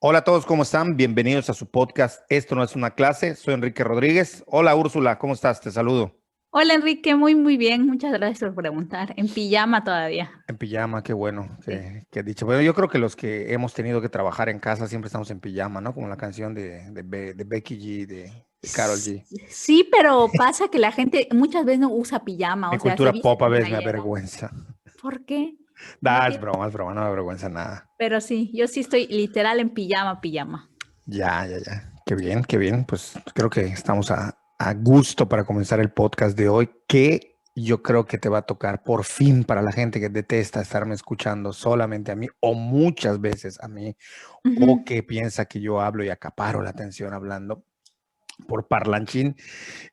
Hola a todos, ¿cómo están? Bienvenidos a su podcast Esto no es una clase. Soy Enrique Rodríguez. Hola Úrsula, ¿cómo estás? Te saludo. Hola Enrique, muy bien. Muchas gracias por preguntar. En pijama todavía. En pijama, qué bueno, Sí. qué dicho. Bueno, yo creo que los que hemos tenido que trabajar en casa siempre estamos en pijama, ¿no? Como la canción de Becky G, de Karol S- G. Sí, pero pasa que la gente muchas veces no usa pijama, Mi o sea, se cultura viste pop a con veces me playera. avergüenza. ¿Por qué? No Da, tiene. es broma, no me avergüenza nada. Pero sí, yo sí estoy literal en pijama. Ya. Qué bien, qué bien. Pues creo que estamos a gusto para comenzar el podcast de hoy, que yo creo que te va a tocar por fin para la gente que detesta estarme escuchando solamente a mí o muchas veces a mí o Ujú. que piensa que yo hablo y acaparo la atención hablando por parlanchín.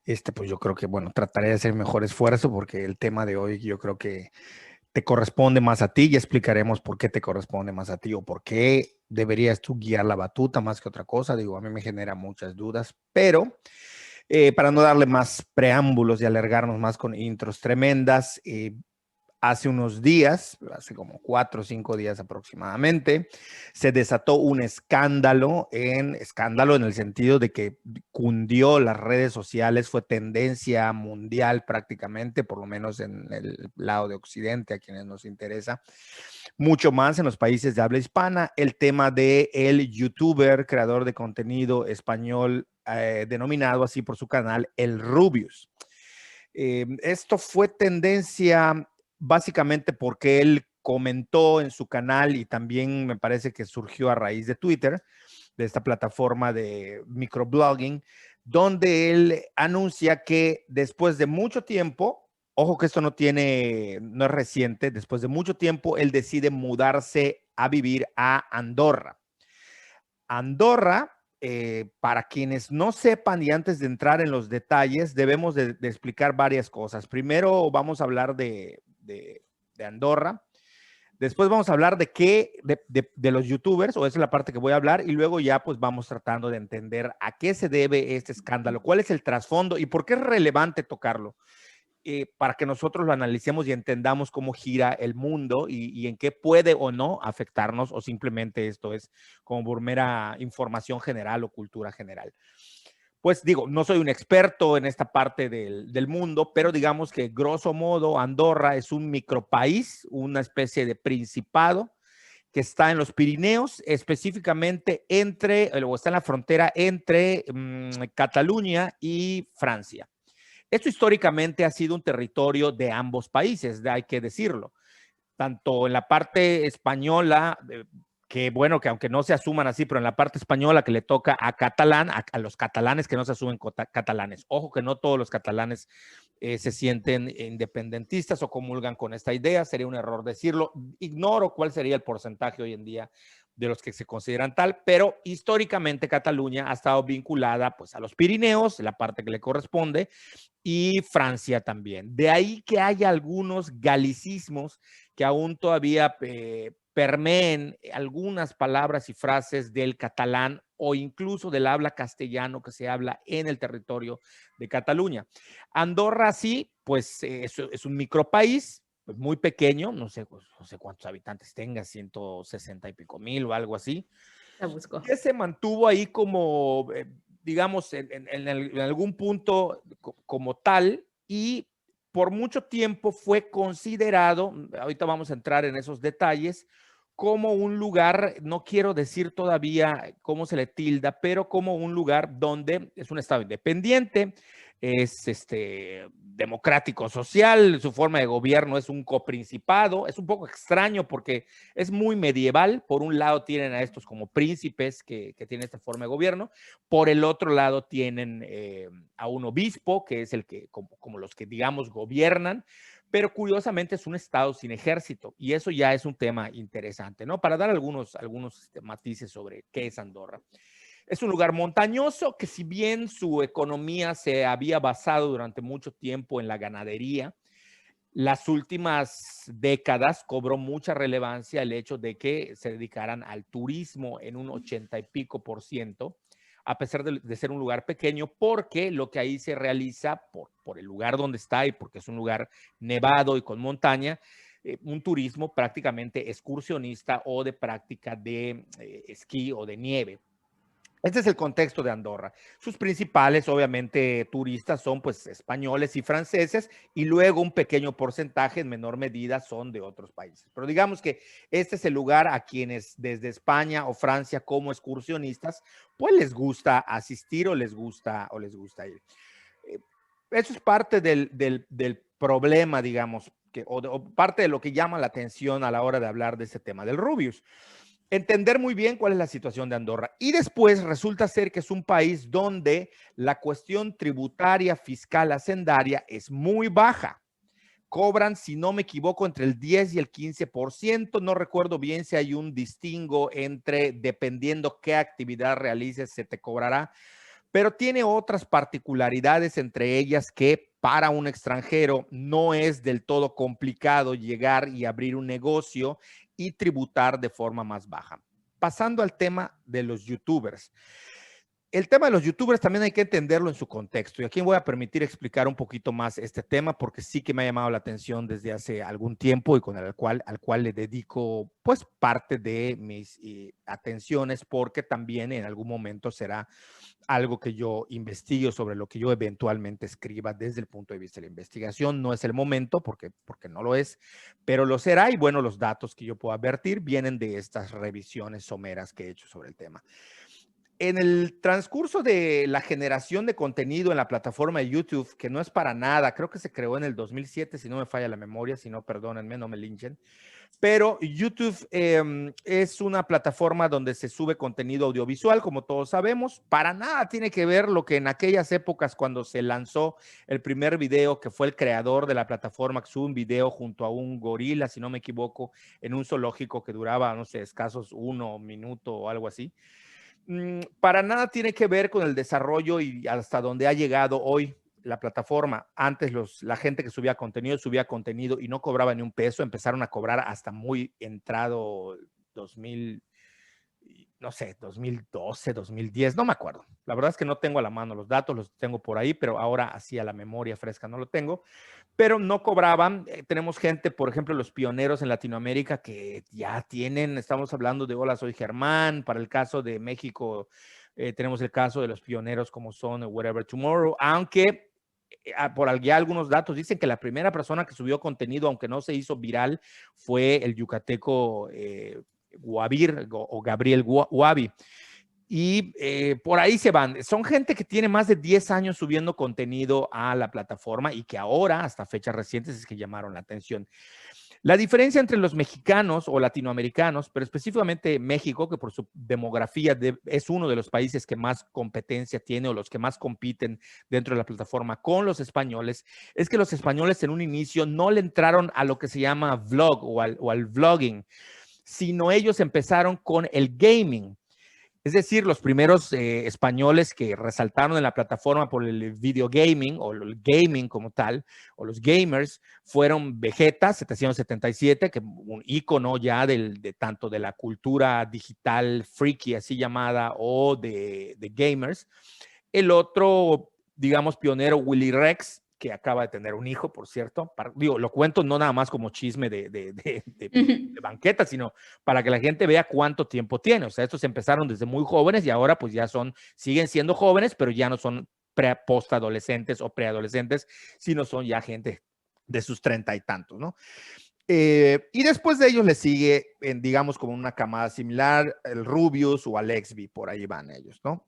Pues yo creo que, bueno, trataré de hacer mejor esfuerzo porque el tema de hoy yo creo que te corresponde más a ti y explicaremos por qué te corresponde más a ti o por qué deberías tú guiar la batuta más que otra cosa. Digo, a mí me genera muchas dudas, pero para no darle más preámbulos y alargarnos más con intros tremendas, hace unos días, hace como 4 o 5 días aproximadamente, se desató un escándalo en el sentido de que cundió las redes sociales, fue tendencia mundial prácticamente, por lo menos en el lado de Occidente, a quienes nos interesa, mucho más en los países de habla hispana, el tema de el youtuber, creador de contenido español, denominado así por su canal, el Rubius. Esto fue tendencia básicamente porque él comentó en su canal y también me parece que surgió a raíz de Twitter, de esta plataforma de microblogging, donde él anuncia que después de mucho tiempo, ojo que esto no es reciente, después de mucho tiempo, él decide mudarse a vivir a Andorra. Andorra, para quienes no sepan y antes de entrar en los detalles, debemos de explicar varias cosas. Primero vamos a hablar de Andorra. Después vamos a hablar de los youtubers, o esa es la parte que voy a hablar, y luego ya pues vamos tratando de entender a qué se debe este escándalo, cuál es el trasfondo y por qué es relevante tocarlo, para que nosotros lo analicemos y entendamos cómo gira el mundo y en qué puede o no afectarnos, o simplemente esto es como por mera información general o cultura general. Pues digo, no soy un experto en esta parte del mundo, pero digamos que grosso modo Andorra es un micropaís, una especie de principado que está en los Pirineos, específicamente o está en la frontera entre Cataluña y Francia. Esto históricamente ha sido un territorio de ambos países, hay que decirlo, tanto en la parte española, que bueno, que aunque no se asuman así, pero en la parte española que le toca a catalán, a los catalanes que no se asumen catalanes. Ojo que no todos los catalanes se sienten independentistas o comulgan con esta idea, sería un error decirlo. Ignoro cuál sería el porcentaje hoy en día de los que se consideran tal, pero históricamente Cataluña ha estado vinculada pues a los Pirineos, la parte que le corresponde, y Francia también. De ahí que haya algunos galicismos que aún todavía permeen algunas palabras y frases del catalán o incluso del habla castellano que se habla en el territorio de Cataluña. Andorra sí, pues es un micropaís, pues muy pequeño, no sé cuántos habitantes tenga, 160 y pico mil o algo así, La busco. que se mantuvo ahí como, digamos, en algún punto como tal, y por mucho tiempo fue considerado, ahorita vamos a entrar en esos detalles, como un lugar, no quiero decir todavía cómo se le tilda, pero como un lugar donde es un estado independiente, es democrático social, su forma de gobierno es un coprincipado, es un poco extraño porque es muy medieval. Por un lado tienen a estos como príncipes que tienen esta forma de gobierno, por el otro lado tienen a un obispo, que es el que, como los que digamos gobiernan, pero curiosamente es un estado sin ejército y eso ya es un tema interesante, ¿no? Para dar algunos matices sobre qué es Andorra. Es un lugar montañoso que si bien su economía se había basado durante mucho tiempo en la ganadería, las últimas décadas cobró mucha relevancia el hecho de que se dedicaran al turismo en un 80 y pico por ciento, a pesar de ser un lugar pequeño, porque lo que ahí se realiza por el lugar donde está y porque es un lugar nevado y con montaña, un turismo prácticamente excursionista o de práctica de esquí o de nieve. Este es el contexto de Andorra. Sus principales, obviamente, turistas son pues españoles y franceses, y luego un pequeño porcentaje en menor medida son de otros países. Pero digamos que este es el lugar a quienes desde España o Francia como excursionistas pues les gusta asistir o les gusta ir. Eso es parte del problema, digamos, o parte de lo que llama la atención a la hora de hablar de este tema del Rubius. Entender muy bien cuál es la situación de Andorra. Y después resulta ser que es un país donde la cuestión tributaria, fiscal, hacendaria es muy baja. Cobran, si no me equivoco, entre el 10 y el 15%. No recuerdo bien si hay un distingo entre, dependiendo qué actividad realices, se te cobrará. Pero tiene otras particularidades, entre ellas que para un extranjero no es del todo complicado llegar y abrir un negocio y tributar de forma más baja. Pasando al tema de los youtubers. El tema de los youtubers también hay que entenderlo en su contexto, y aquí me voy a permitir explicar un poquito más este tema porque sí que me ha llamado la atención desde hace algún tiempo y al cual le dedico pues parte de mis atenciones, porque también en algún momento será algo que yo investigue, sobre lo que yo eventualmente escriba desde el punto de vista de la investigación. No es el momento porque no lo es, pero lo será, y bueno, los datos que yo puedo advertir vienen de estas revisiones someras que he hecho sobre el tema. En el transcurso de la generación de contenido en la plataforma de YouTube, que no es para nada, creo que se creó en el 2007, si no me falla la memoria, si no, perdónenme, no me linchen, pero YouTube es una plataforma donde se sube contenido audiovisual, como todos sabemos. Para nada tiene que ver lo que en aquellas épocas, cuando se lanzó el primer video, que fue el creador de la plataforma, que sube un video junto a un gorila, si no me equivoco, en un zoológico que duraba, no sé, escasos 1 minuto o algo así. Para nada tiene que ver con el desarrollo y hasta donde ha llegado hoy la plataforma. Antes la gente que subía contenido y no cobraba ni un peso. Empezaron a cobrar hasta muy entrado 2000, no sé, 2012, 2010, no me acuerdo. La verdad es que no tengo a la mano los datos, los tengo por ahí, pero ahora así a la memoria fresca no lo tengo. Pero no cobraban. Tenemos gente, por ejemplo, los pioneros en Latinoamérica que ya tienen, estamos hablando de Hola, soy Germán. Para el caso de México, tenemos el caso de los pioneros como son Whatever Tomorrow, aunque por ya algunos datos dicen que la primera persona que subió contenido, aunque no se hizo viral, fue el yucateco Guavir o Gabriel Guavi. Y por ahí se van. Son gente que tiene más de 10 años subiendo contenido a la plataforma y que ahora, hasta fechas recientes, es que llamaron la atención. La diferencia entre los mexicanos o latinoamericanos, pero específicamente México, que por su demografía es uno de los países que más competencia tiene o los que más compiten dentro de la plataforma con los españoles, es que los españoles en un inicio no le entraron a lo que se llama vlog o al vlogging, sino ellos empezaron con el gaming. Es decir, los primeros españoles que resaltaron en la plataforma por el video gaming o el gaming como tal, o los gamers, fueron Vegeta 777, que un ícono ya de tanto de la cultura digital freaky, así llamada, o de gamers. El otro, digamos, pionero, Willy Rex, que acaba de tener un hijo, por cierto. Digo, lo cuento no nada más como chisme de banqueta, sino para que la gente vea cuánto tiempo tiene. O sea, estos empezaron desde muy jóvenes y ahora pues ya siguen siendo jóvenes, pero ya no son postadolescentes o preadolescentes, sino son ya gente de sus 30 y tantos, ¿no? Y después de ellos le sigue, digamos, como una camada similar, el Rubius o Alexby, por ahí van ellos, ¿no?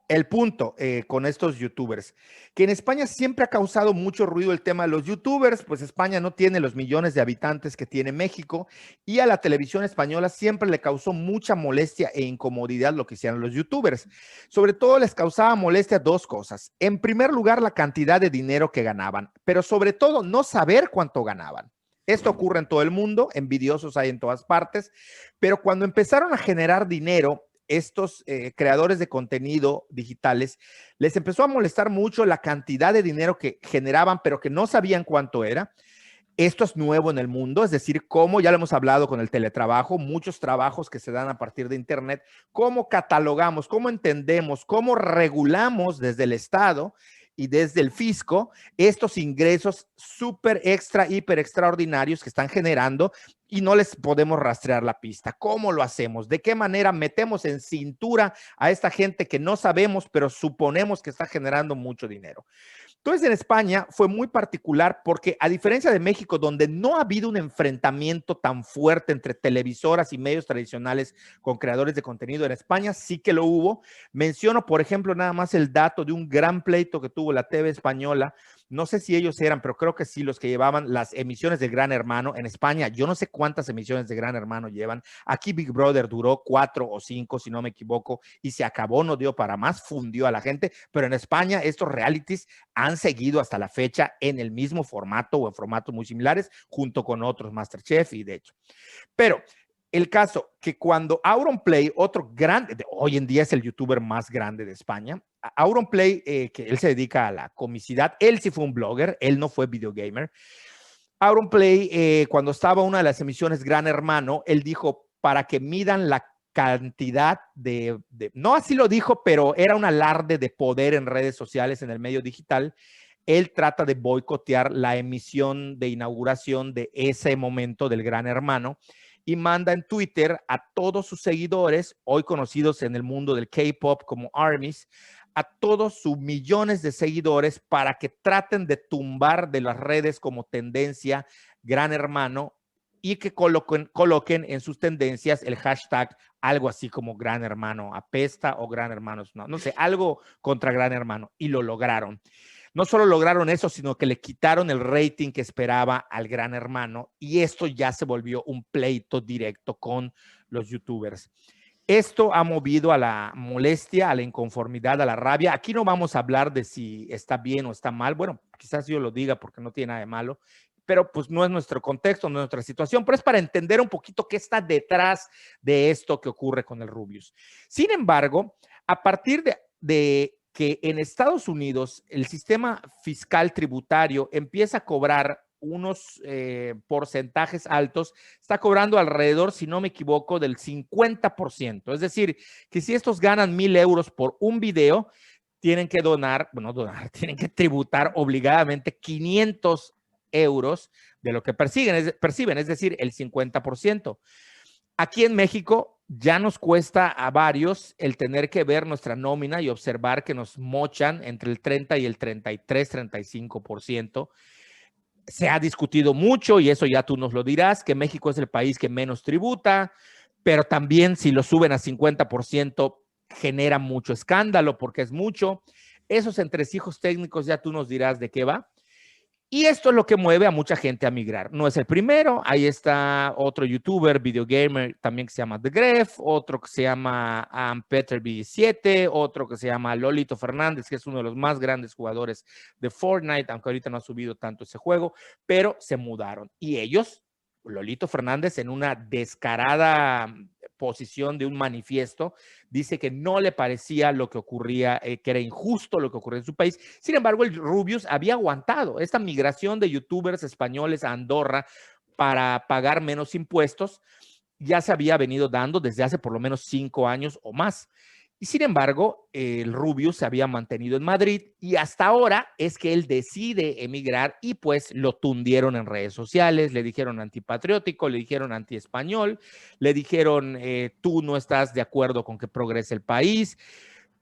El punto con estos youtubers, que en España siempre ha causado mucho ruido el tema de los youtubers, pues España no tiene los millones de habitantes que tiene México, y a la televisión española siempre le causó mucha molestia e incomodidad lo que hicieron los youtubers. Sobre todo les causaba molestia dos cosas. En primer lugar, la cantidad de dinero que ganaban, pero sobre todo no saber cuánto ganaban. Esto ocurre en todo el mundo, envidiosos hay en todas partes, pero cuando empezaron a generar dinero, estos creadores de contenido digitales, les empezó a molestar mucho la cantidad de dinero que generaban, pero que no sabían cuánto era. Esto es nuevo en el mundo, es decir, como ya lo hemos hablado con el teletrabajo, muchos trabajos que se dan a partir de Internet, cómo catalogamos, cómo entendemos, cómo regulamos desde el Estado y desde el fisco estos ingresos súper extra, hiper extraordinarios que están generando y no les podemos rastrear la pista. ¿Cómo lo hacemos? ¿De qué manera metemos en cintura a esta gente que no sabemos, pero suponemos que está generando mucho dinero? Entonces, en España fue muy particular porque, a diferencia de México, donde no ha habido un enfrentamiento tan fuerte entre televisoras y medios tradicionales con creadores de contenido, en España sí que lo hubo. Menciono, por ejemplo, nada más el dato de un gran pleito que tuvo la TV española. No sé si ellos eran, pero creo que sí, los que llevaban las emisiones de Gran Hermano en España. Yo no sé cuántas emisiones de Gran Hermano llevan. Aquí Big Brother duró 4 o 5, si no me equivoco, y se acabó, no dio para más, fundió a la gente. Pero en España estos realities han seguido hasta la fecha en el mismo formato o en formatos muy similares, junto con otros MasterChef y de hecho. Pero el caso que cuando Auronplay, otro grande, hoy en día es el youtuber más grande de España, Auronplay, que él se dedica a la comicidad, él sí fue un blogger, él no fue videogamer. Auronplay, cuando estaba una de las emisiones Gran Hermano, él dijo, para que midan la cantidad no así lo dijo, pero era un alarde de poder en redes sociales, en el medio digital. Él trata de boicotear la emisión de inauguración de ese momento del Gran Hermano y manda en Twitter a todos sus seguidores, hoy conocidos en el mundo del K-pop como ARMYs, a todos sus millones de seguidores para que traten de tumbar de las redes como tendencia Gran Hermano y que coloquen en sus tendencias el hashtag algo así como Gran Hermano apesta o Gran Hermano, no sé, algo contra Gran Hermano, y lo lograron. No solo lograron eso, sino que le quitaron el rating que esperaba al Gran Hermano, y esto ya se volvió un pleito directo con los youtubers. Esto ha movido a la molestia, a la inconformidad, a la rabia. Aquí no vamos a hablar de si está bien o está mal. Bueno, quizás yo lo diga porque no tiene nada de malo, pero pues no es nuestro contexto, no es nuestra situación, pero es para entender un poquito qué está detrás de esto que ocurre con el Rubius. Sin embargo, a partir de que en Estados Unidos el sistema fiscal tributario empieza a cobrar unos porcentajes altos, está cobrando alrededor, si no me equivoco, del 50%. Es decir, que si estos ganan 1,000 euros por un video, tienen que tienen que tributar obligadamente 500 euros de lo que perciben, es decir, el 50%. Aquí en México ya nos cuesta a varios el tener que ver nuestra nómina y observar que nos mochan entre el 30 y el 33, 35%. Se ha discutido mucho, y eso ya tú nos lo dirás, que México es el país que menos tributa, pero también si lo suben a 50% genera mucho escándalo porque es mucho. Esos entresijos técnicos ya tú nos dirás de qué va. Y esto es lo que mueve a mucha gente a migrar. No es el primero. Ahí está otro youtuber, videogamer, también que se llama The Gref, otro que se llama Peter B7, otro que se llama Lolito Fernández, que es uno de los más grandes jugadores de Fortnite, aunque ahorita no ha subido tanto ese juego, pero se mudaron. Y ellos, Lolito Fernández, en una descarada posición de un manifiesto, dice que no le parecía lo que ocurría, que era injusto lo que ocurría en su país. Sin embargo, el Rubius había aguantado esta migración de youtubers españoles a Andorra para pagar menos impuestos. Ya se había venido dando desde hace por lo menos 5 años o más. Y sin embargo, el Rubius se había mantenido en Madrid, y hasta ahora es que él decide emigrar, y pues lo tundieron en redes sociales, le dijeron antipatriótico, le dijeron antiespañol, le dijeron tú no estás de acuerdo con que progrese el país.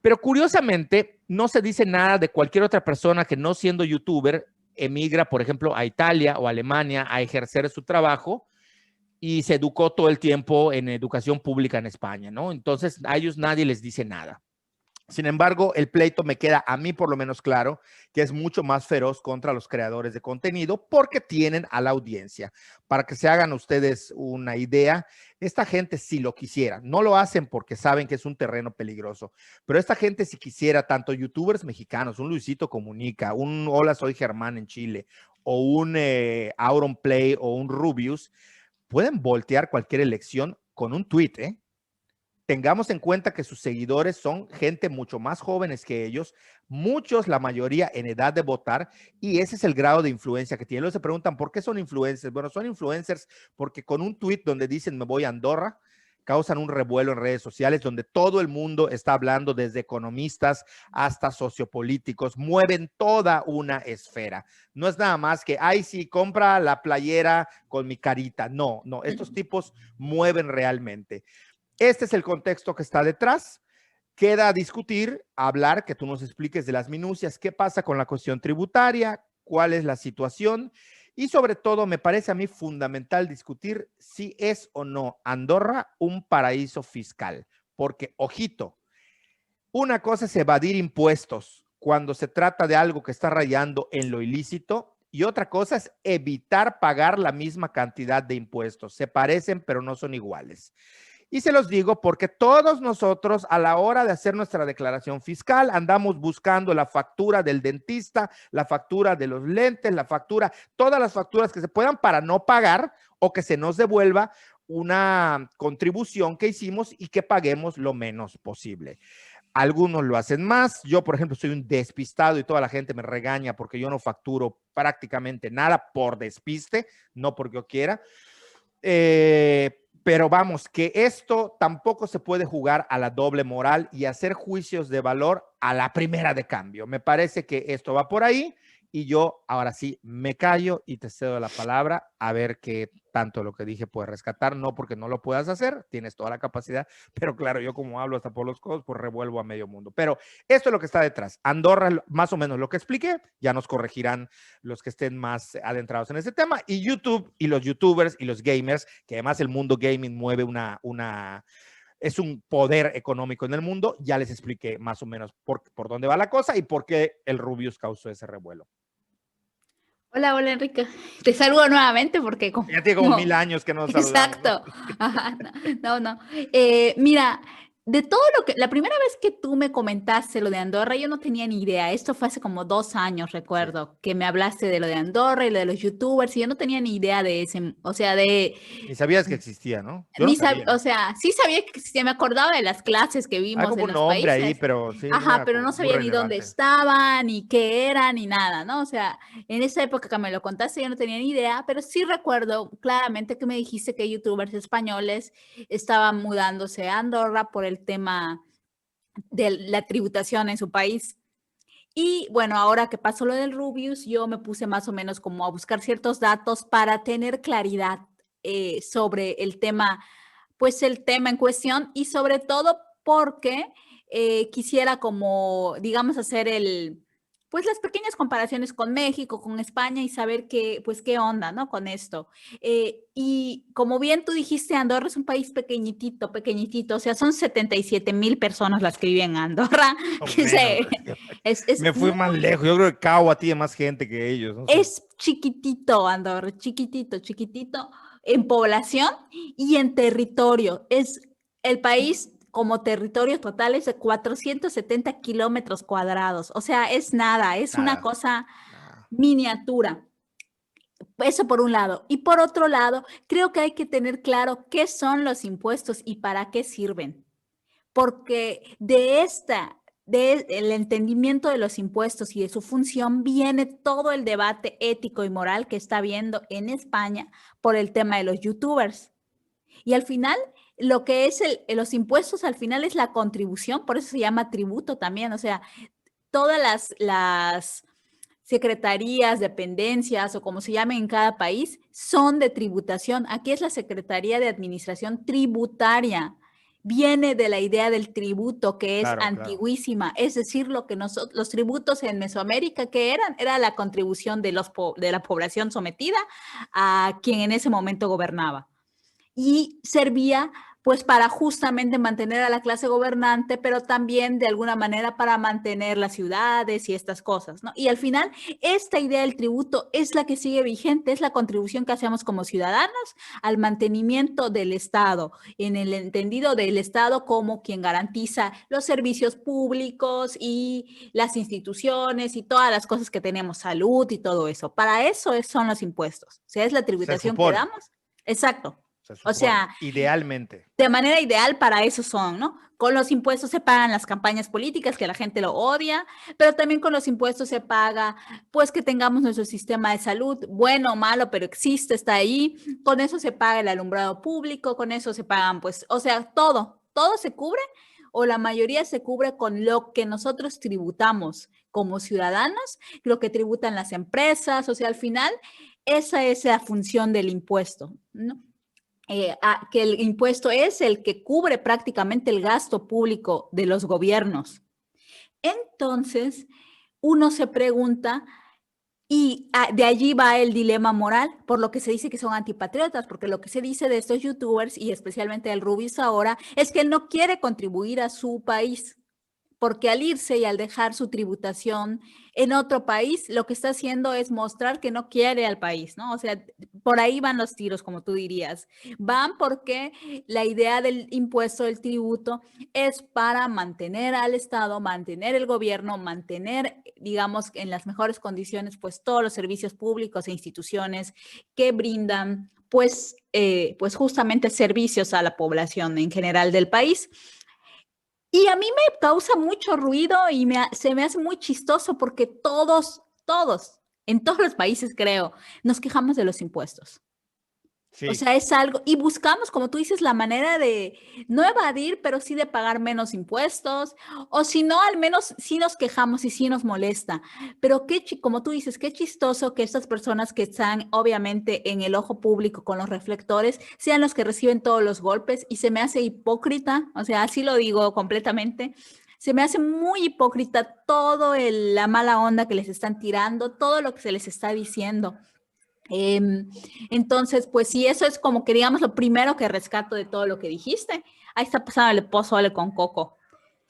Pero curiosamente no se dice nada de cualquier otra persona que, no siendo youtuber, emigra, por ejemplo, a Italia o a Alemania a ejercer su trabajo, y se educó todo el tiempo en educación pública en España, ¿no? Entonces a ellos nadie les dice nada. Sin embargo, el pleito me queda a mí por lo menos claro que es mucho más feroz contra los creadores de contenido porque tienen a la audiencia. Para que se hagan ustedes una idea, esta gente si lo quisiera, no lo hacen porque saben que es un terreno peligroso, pero esta gente si quisiera, tanto youtubers mexicanos, un Luisito Comunica, un Hola Soy Germán en Chile, o un Auronplay o un Rubius, pueden voltear cualquier elección con un tweet, ¿eh? Tengamos en cuenta que sus seguidores son gente mucho más jóvenes que ellos, muchos, la mayoría en edad de votar, y ese es el grado de influencia que tienen. Luego se preguntan, ¿por qué son influencers? Bueno, son influencers porque con un tweet donde dicen me voy a Andorra, causan un revuelo en redes sociales donde todo el mundo está hablando, desde economistas hasta sociopolíticos, mueven toda una esfera. No es nada más que, ay, sí, compra la playera con mi carita. No, no, estos tipos mueven realmente. Este es el contexto que está detrás. Queda discutir, hablar, que tú nos expliques de las minucias, qué pasa con la cuestión tributaria, cuál es la situación y sobre todo me parece a mí fundamental discutir si es o no Andorra un paraíso fiscal, porque ojito, una cosa es evadir impuestos cuando se trata de algo que está rayando en lo ilícito y otra cosa es evitar pagar la misma cantidad de impuestos. Se parecen, pero no son iguales. Y se los digo porque todos nosotros a la hora de hacer nuestra declaración fiscal andamos buscando la factura del dentista, la factura de los lentes, la factura, todas las facturas que se puedan para no pagar o que se nos devuelva una contribución que hicimos y que paguemos lo menos posible. Algunos lo hacen más. Yo, por ejemplo, soy un despistado y toda la gente me regaña porque yo no facturo prácticamente nada por despiste, no porque yo quiera. Pero vamos, que esto tampoco se puede jugar a la doble moral y hacer juicios de valor a la primera de cambio. Me parece que esto va por ahí y yo ahora sí me callo y te cedo la palabra a ver qué tanto lo que dije puedes rescatar, no porque no lo puedas hacer, tienes toda la capacidad, pero claro, yo como hablo hasta por los codos, pues revuelvo a medio mundo. Pero esto es lo que está detrás. Andorra, más o menos lo que expliqué, ya nos corregirán los que estén más adentrados en ese tema, y YouTube y los youtubers y los gamers, que además el mundo gaming mueve es un poder económico en el mundo, ya les expliqué más o menos por dónde va la cosa y por qué el Rubius causó ese revuelo. Hola, hola Enrique. Te saludo nuevamente porque Ya tiene como 1000 años que nos saludamos. Exacto. ¿No? Ajá, no. Mira, de todo lo que, la primera vez que tú me comentaste lo de Andorra, yo no tenía ni idea. Esto fue hace como 2 años, recuerdo, que me hablaste de lo de Andorra y lo de los youtubers y yo no tenía ni idea de ese, o sea, Ni sabías que existía, ¿no? Yo no sabía. O sea, sí sabía que existía, me acordaba de las clases que Hay vimos como en un los nombre ahí, países. pero sí, no Ajá, era pero como no muy sabía ni dónde relevante. estaban, ni qué era, ni nada, ¿no? O sea, en esa época que me lo contaste yo no tenía ni idea, pero sí recuerdo claramente que me dijiste que youtubers españoles estaban mudándose a Andorra por el tema de la tributación en su país. Y bueno, ahora que pasó lo del Rubius, yo me puse más o menos como a buscar ciertos datos para tener claridad sobre el tema, pues el tema en cuestión y sobre todo porque quisiera como, digamos, hacer pues las pequeñas comparaciones con México, con España y saber qué, pues qué onda, ¿no? Con esto. Y como bien tú dijiste, Andorra es un país pequeñitito, pequeñitito, o sea, son 77,000 personas las que viven en Andorra. O Que menos. es Me fui más lejos. Yo creo que Cabo tiene más gente que ellos. No sé. es chiquitito, Andorra, chiquitito en población y en territorio. Es el país como territorio total es de 470 kilómetros cuadrados. O sea, es nada, es una Nada. cosa Nada. miniatura. Eso por un lado. Y por otro lado, creo que hay que tener claro qué son los impuestos y para qué sirven. Porque el entendimiento de los impuestos y de su función viene todo el debate ético y moral que está habiendo en España por el tema de los youtubers. Y al final, lo que es los impuestos al final es la contribución, por eso se llama tributo también, o sea, todas las secretarías, dependencias o como se llame en cada país son de tributación. Aquí es la Secretaría de Administración Tributaria. Viene de la idea del tributo, que es Claro, claro. antiguísima, es decir, lo que los tributos en Mesoamérica, que era la contribución de la población sometida a quien en ese momento gobernaba. Y servía pues para justamente mantener a la clase gobernante, pero también de alguna manera para mantener las ciudades y estas cosas, ¿no? Y al final, esta idea del tributo es la que sigue vigente, es la contribución que hacemos como ciudadanos al mantenimiento del Estado, en el entendido del Estado como quien garantiza los servicios públicos y las instituciones y todas las cosas que tenemos, salud y todo eso. Para eso son los impuestos, o sea, es la Se tributación que supone. damos. Exacto. se O supone, sea, idealmente. de manera ideal para eso son, ¿no? Con los impuestos se pagan las campañas políticas, que la gente lo odia, pero también con los impuestos se paga, pues que tengamos nuestro sistema de salud, bueno o malo, pero existe, está ahí. Con eso se paga el alumbrado público, con eso se pagan, pues, o sea, todo se cubre o la mayoría se cubre con lo que nosotros tributamos como ciudadanos, lo que tributan las empresas, o sea, al final, esa es la función del impuesto, ¿no? Que el impuesto es el que cubre prácticamente el gasto público de los gobiernos. Entonces, uno se pregunta, y de allí va el dilema moral, por lo que se dice que son antipatriotas, porque lo que se dice de estos youtubers, y especialmente del Rubius ahora, es que él no quiere contribuir a su país porque al irse y al dejar su tributación en otro país, lo que está haciendo es mostrar que no quiere al país, ¿no? O sea, por ahí van los tiros, como tú dirías. Van porque la idea del impuesto, del tributo, es para mantener al Estado, mantener el gobierno, mantener, digamos, en las mejores condiciones, pues todos los servicios públicos e instituciones que brindan, pues justamente servicios a la población en general del país. Y a mí me causa mucho ruido y se me hace muy chistoso porque todos, en todos los países creo, nos quejamos de los impuestos. O Sí, sea, es algo, y buscamos, como tú dices, la manera de no evadir, pero sí de pagar menos impuestos, o si no, al menos sí nos quejamos y sí nos molesta. Pero como tú dices, qué chistoso que estas personas que están obviamente en el ojo público con los reflectores sean los que reciben todos los golpes y se me hace hipócrita, o sea, así lo digo completamente. Se me hace muy hipócrita todo la mala onda que les están tirando, todo lo que se les está diciendo. Entonces, pues sí, eso es como que digamos lo primero que rescato de todo lo que dijiste. Ahí está pasando el pozole con coco.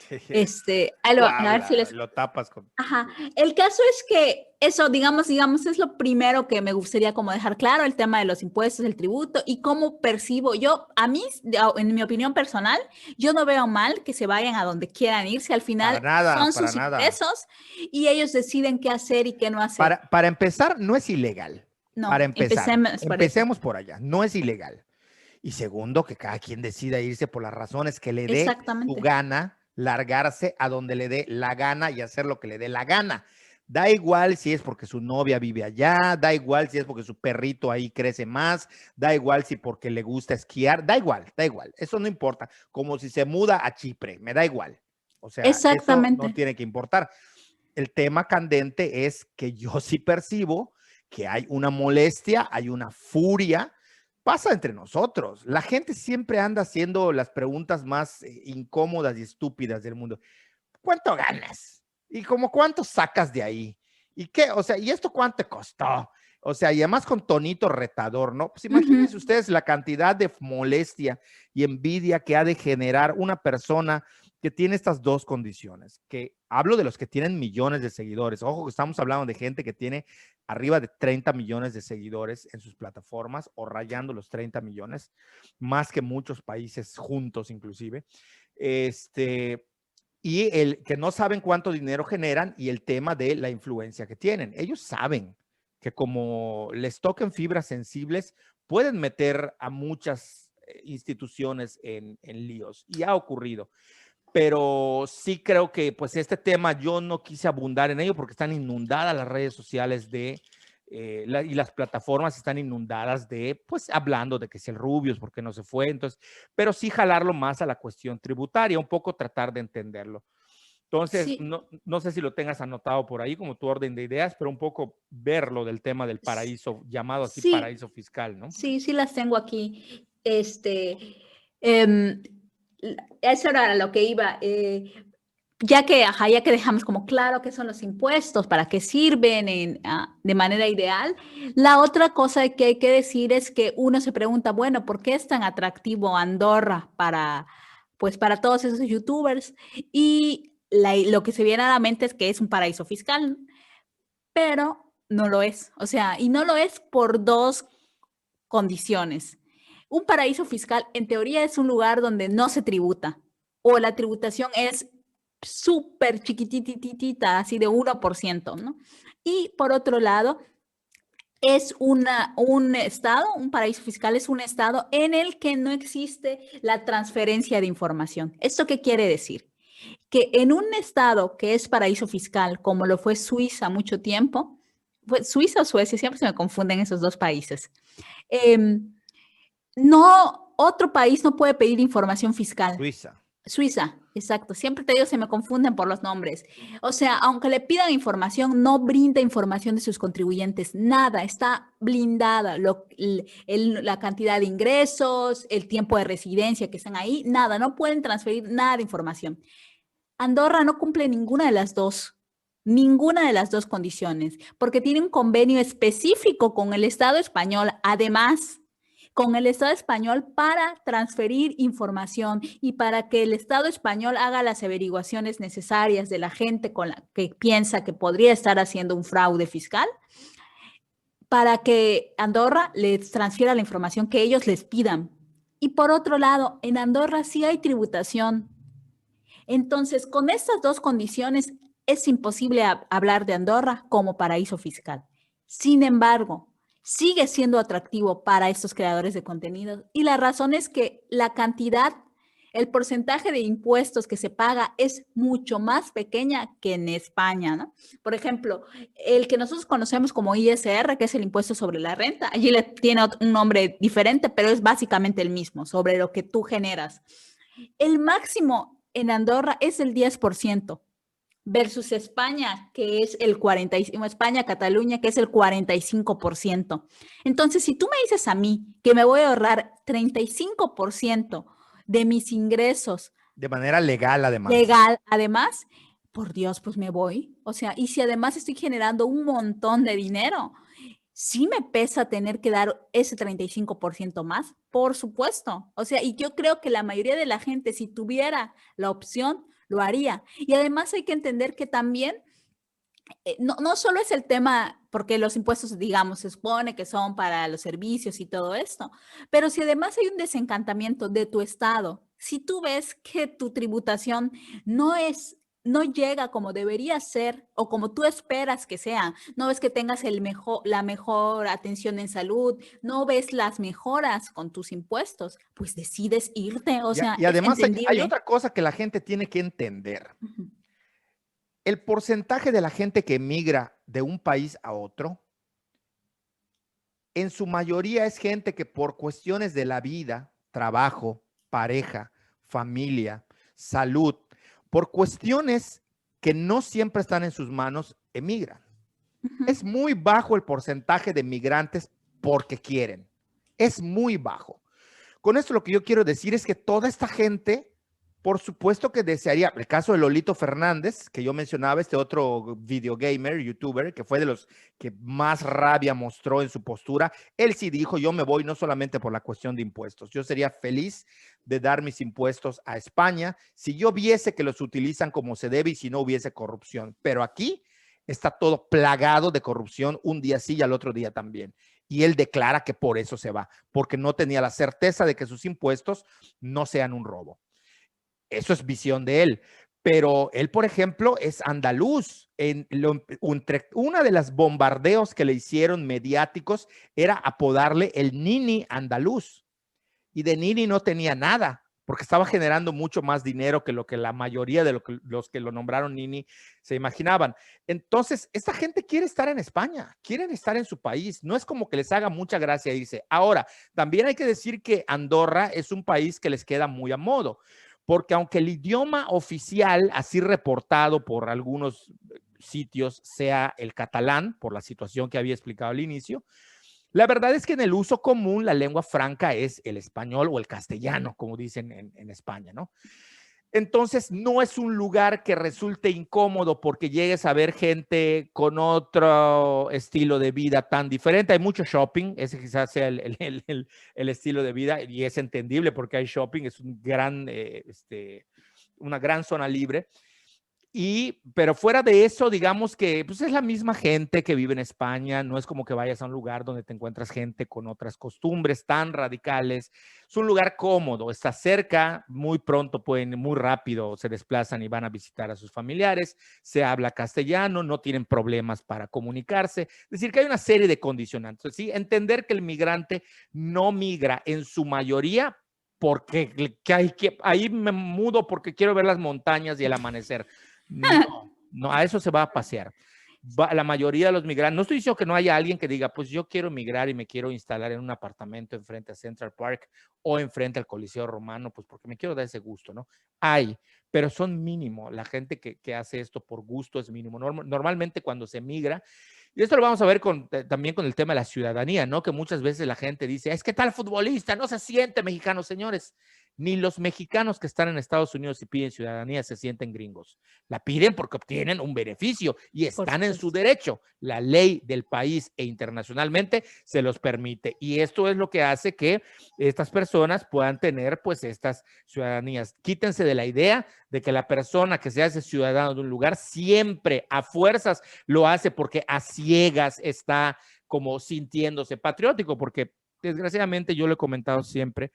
tú A ver si habla, les... lo tapas con... Ajá. El caso es que eso, digamos, es lo primero que me gustaría como dejar claro, el tema de los impuestos, el tributo y cómo percibo. Yo, a mí, en mi opinión personal, yo no veo mal que se vayan a donde quieran irse. Al final son Para sus nada. ingresos y ellos deciden qué hacer y qué no hacer. Para empezar, no es ilegal. Para No, empezar, empecemos por eso. empecemos por allá. No es ilegal. Y segundo, que cada quien decida irse por las razones que le dé su Exactamente. gana, largarse a donde le dé la gana y hacer lo que le dé la gana. Da igual si es porque su novia vive allá, da igual si es porque su perrito ahí crece más, da igual si porque le gusta esquiar, da igual, da igual. Eso no importa. Como si se muda a Chipre, me da igual. O sea, eso no Exactamente. tiene que importar. El tema candente es que yo sí percibo que hay una molestia, hay una furia, pasa entre nosotros. La gente siempre anda haciendo las preguntas más incómodas y estúpidas del mundo. ¿Cuánto ganas? ¿Y como cuánto sacas de ahí? ¿Y qué? O sea, ¿y esto cuánto te costó? O sea, y además con tonito retador, ¿no? Pues Ujú. imagínense ustedes la cantidad de molestia y envidia que ha de generar una persona que tiene estas dos condiciones, que hablo de los que tienen millones de seguidores. Ojo, que estamos hablando de gente que tiene arriba de 30 millones de seguidores en sus plataformas o rayando los 30 millones, más que muchos países juntos inclusive. Y el que no saben cuánto dinero generan y el tema de la influencia que tienen. Ellos saben que como les toquen fibras sensibles, pueden meter a muchas instituciones en líos y ha ocurrido. Pero sí creo que pues este tema yo no quise abundar en ello porque están inundadas las redes sociales y las plataformas están inundadas de, pues hablando de que si el Rubius, porque no se fue, entonces, pero sí jalarlo más a la cuestión tributaria, un poco tratar de entenderlo. Entonces, Sí, no sé si lo tengas anotado por ahí como tu orden de ideas, pero un poco verlo del tema del s- paraíso, llamado así sí, paraíso fiscal, ¿no? sí las tengo aquí. Em, Eso era lo que iba. Ya que dejamos como claro qué son los impuestos, para qué sirven de manera ideal, la otra cosa que hay que decir es que uno se pregunta, bueno, ¿por qué es tan atractivo Andorra pues para todos esos youtubers? Y lo que se viene a la mente es que es un paraíso fiscal, pero no lo es. O sea, y no lo es por dos condiciones. Un paraíso fiscal, en teoría, es un lugar donde no se tributa o la tributación es súper chiquitititita, así de 1%, ¿no? Y por otro lado, Es un estado, un paraíso fiscal es un estado en el que no existe la transferencia de información. ¿Esto qué quiere decir? Que en un estado que es paraíso fiscal, como lo fue Suiza mucho tiempo, fue Suiza o Suecia, siempre se me confunden esos dos países. em, no, otro país no puede pedir información fiscal. Suiza. Suiza, exacto. Siempre te digo, se me confunden por los nombres. O sea, aunque le pidan información, no brinda información de sus contribuyentes. Nada, está blindada. La cantidad de ingresos, el tiempo de residencia que están ahí, nada, no pueden transferir nada de información. Andorra no cumple ninguna de las dos condiciones, porque tiene un convenio específico con el Estado español, además, con el Estado español para transferir información y para que el Estado español haga las averiguaciones necesarias de la gente con la que piensa que podría estar haciendo un fraude fiscal, para que Andorra les transfiera la información que ellos les pidan. Y por otro lado, en Andorra sí hay tributación. Entonces, con estas dos condiciones, es imposible hablar de Andorra como paraíso fiscal. Sin embargo, sigue siendo atractivo para estos creadores de contenido y la razón es que la cantidad, el porcentaje de impuestos que se paga es mucho más pequeña que en España, ¿no? Por ejemplo, el que nosotros conocemos como ISR, que es el impuesto sobre la renta, allí le tiene un nombre diferente, pero es básicamente el mismo, sobre lo que tú generas. El máximo en Andorra es el 10% versus España, que es el 45%, España, Cataluña, que es el 45%. Entonces, si tú me dices a mí que me voy a ahorrar 35% de mis ingresos De manera legal, además. legal, además, por Dios, pues me voy. O sea, y si además estoy generando un montón de dinero, sí me pesa tener que dar ese 35% más, por supuesto. O sea, y yo creo que la mayoría de la gente, si tuviera la opción, lo haría. Y además hay que entender que también no solo es el tema, porque los impuestos, digamos, se supone que son para los servicios y todo esto, pero si además hay un desencantamiento de tu estado, si tú ves que tu tributación no llega como debería ser o como tú esperas que sea, no ves que tengas la mejor atención en salud, no ves las mejoras con tus impuestos, pues decides irte, o sea, Y es además hay entendible. otra cosa que la gente tiene que entender. Ujú, El porcentaje de la gente que emigra de un país a otro, en su mayoría es gente que por cuestiones de la vida, trabajo, pareja, familia, salud, por cuestiones que no siempre están en sus manos, emigran. ujú. Es muy bajo el porcentaje de migrantes porque quieren. Es muy bajo. Con esto lo que yo quiero decir es que toda esta gente, por supuesto que desearía, el caso de Lolito Fernández, que yo mencionaba, este otro videogamer, youtuber, que fue de los que más rabia mostró en su postura, él sí dijo, yo me voy no solamente por la cuestión de impuestos, yo sería feliz de dar mis impuestos a España si yo viese que los utilizan como se debe y si no hubiese corrupción, pero aquí está todo plagado de corrupción, un día sí y al otro día también. Y él declara que por eso se va, porque no tenía la certeza de que sus impuestos no sean un robo. Eso es visión de él. Pero él, por ejemplo, es andaluz. Una de las bombardeos que le hicieron mediáticos era apodarle el Nini andaluz. Y de Nini no tenía nada, porque estaba generando mucho más dinero que lo que la mayoría de los que lo nombraron Nini se imaginaban. Entonces, esta gente quiere estar en España, quieren estar en su país. No es como que les haga mucha gracia irse. Ahora, también hay que decir que Andorra es un país que les queda muy a modo, porque aunque el idioma oficial, así reportado por algunos sitios, sea el catalán, por la situación que había explicado al inicio, la verdad es que en el uso común la lengua franca es el español o el castellano, como dicen en España, ¿no? Entonces, no es un lugar que resulte incómodo porque llegues a ver gente con otro estilo de vida tan diferente. Hay mucho shopping, ese quizás sea el estilo de vida y es entendible porque hay shopping, es una gran zona libre. Pero fuera de eso, digamos que pues es la misma gente que vive en España, no es como que vayas a un lugar donde te encuentras gente con otras costumbres tan radicales. Es un lugar cómodo, está cerca, muy pronto muy rápido se desplazan y van a visitar a sus familiares, se habla castellano, no tienen problemas para comunicarse. Es decir, que hay una serie de condicionantes, ¿sí? Entender que el migrante no migra en su mayoría porque ahí me mudo porque quiero ver las montañas y el amanecer. No, no, a eso se va a pasear. La mayoría de los migrantes, no estoy diciendo que no haya alguien que diga, pues yo quiero migrar y me quiero instalar en un apartamento enfrente a Central Park o enfrente al Coliseo Romano, pues porque me quiero dar ese gusto, ¿no? Hay, pero son mínimo. La gente que hace esto por gusto es mínimo. Normalmente cuando se migra, y esto lo vamos a ver también con el tema de la ciudadanía, ¿no? Que muchas veces la gente dice, es que tal futbolista no se siente mexicano, señores. Ni los mexicanos que están en Estados Unidos y piden ciudadanía se sienten gringos. La piden porque obtienen un beneficio y están en su derecho. La ley del país e internacionalmente se los permite. Y esto es lo que hace que estas personas puedan tener pues estas ciudadanías. Quítense de la idea de que la persona que se hace ciudadano de un lugar siempre a fuerzas lo hace porque a ciegas está como sintiéndose patriótico, porque desgraciadamente yo lo he comentado siempre,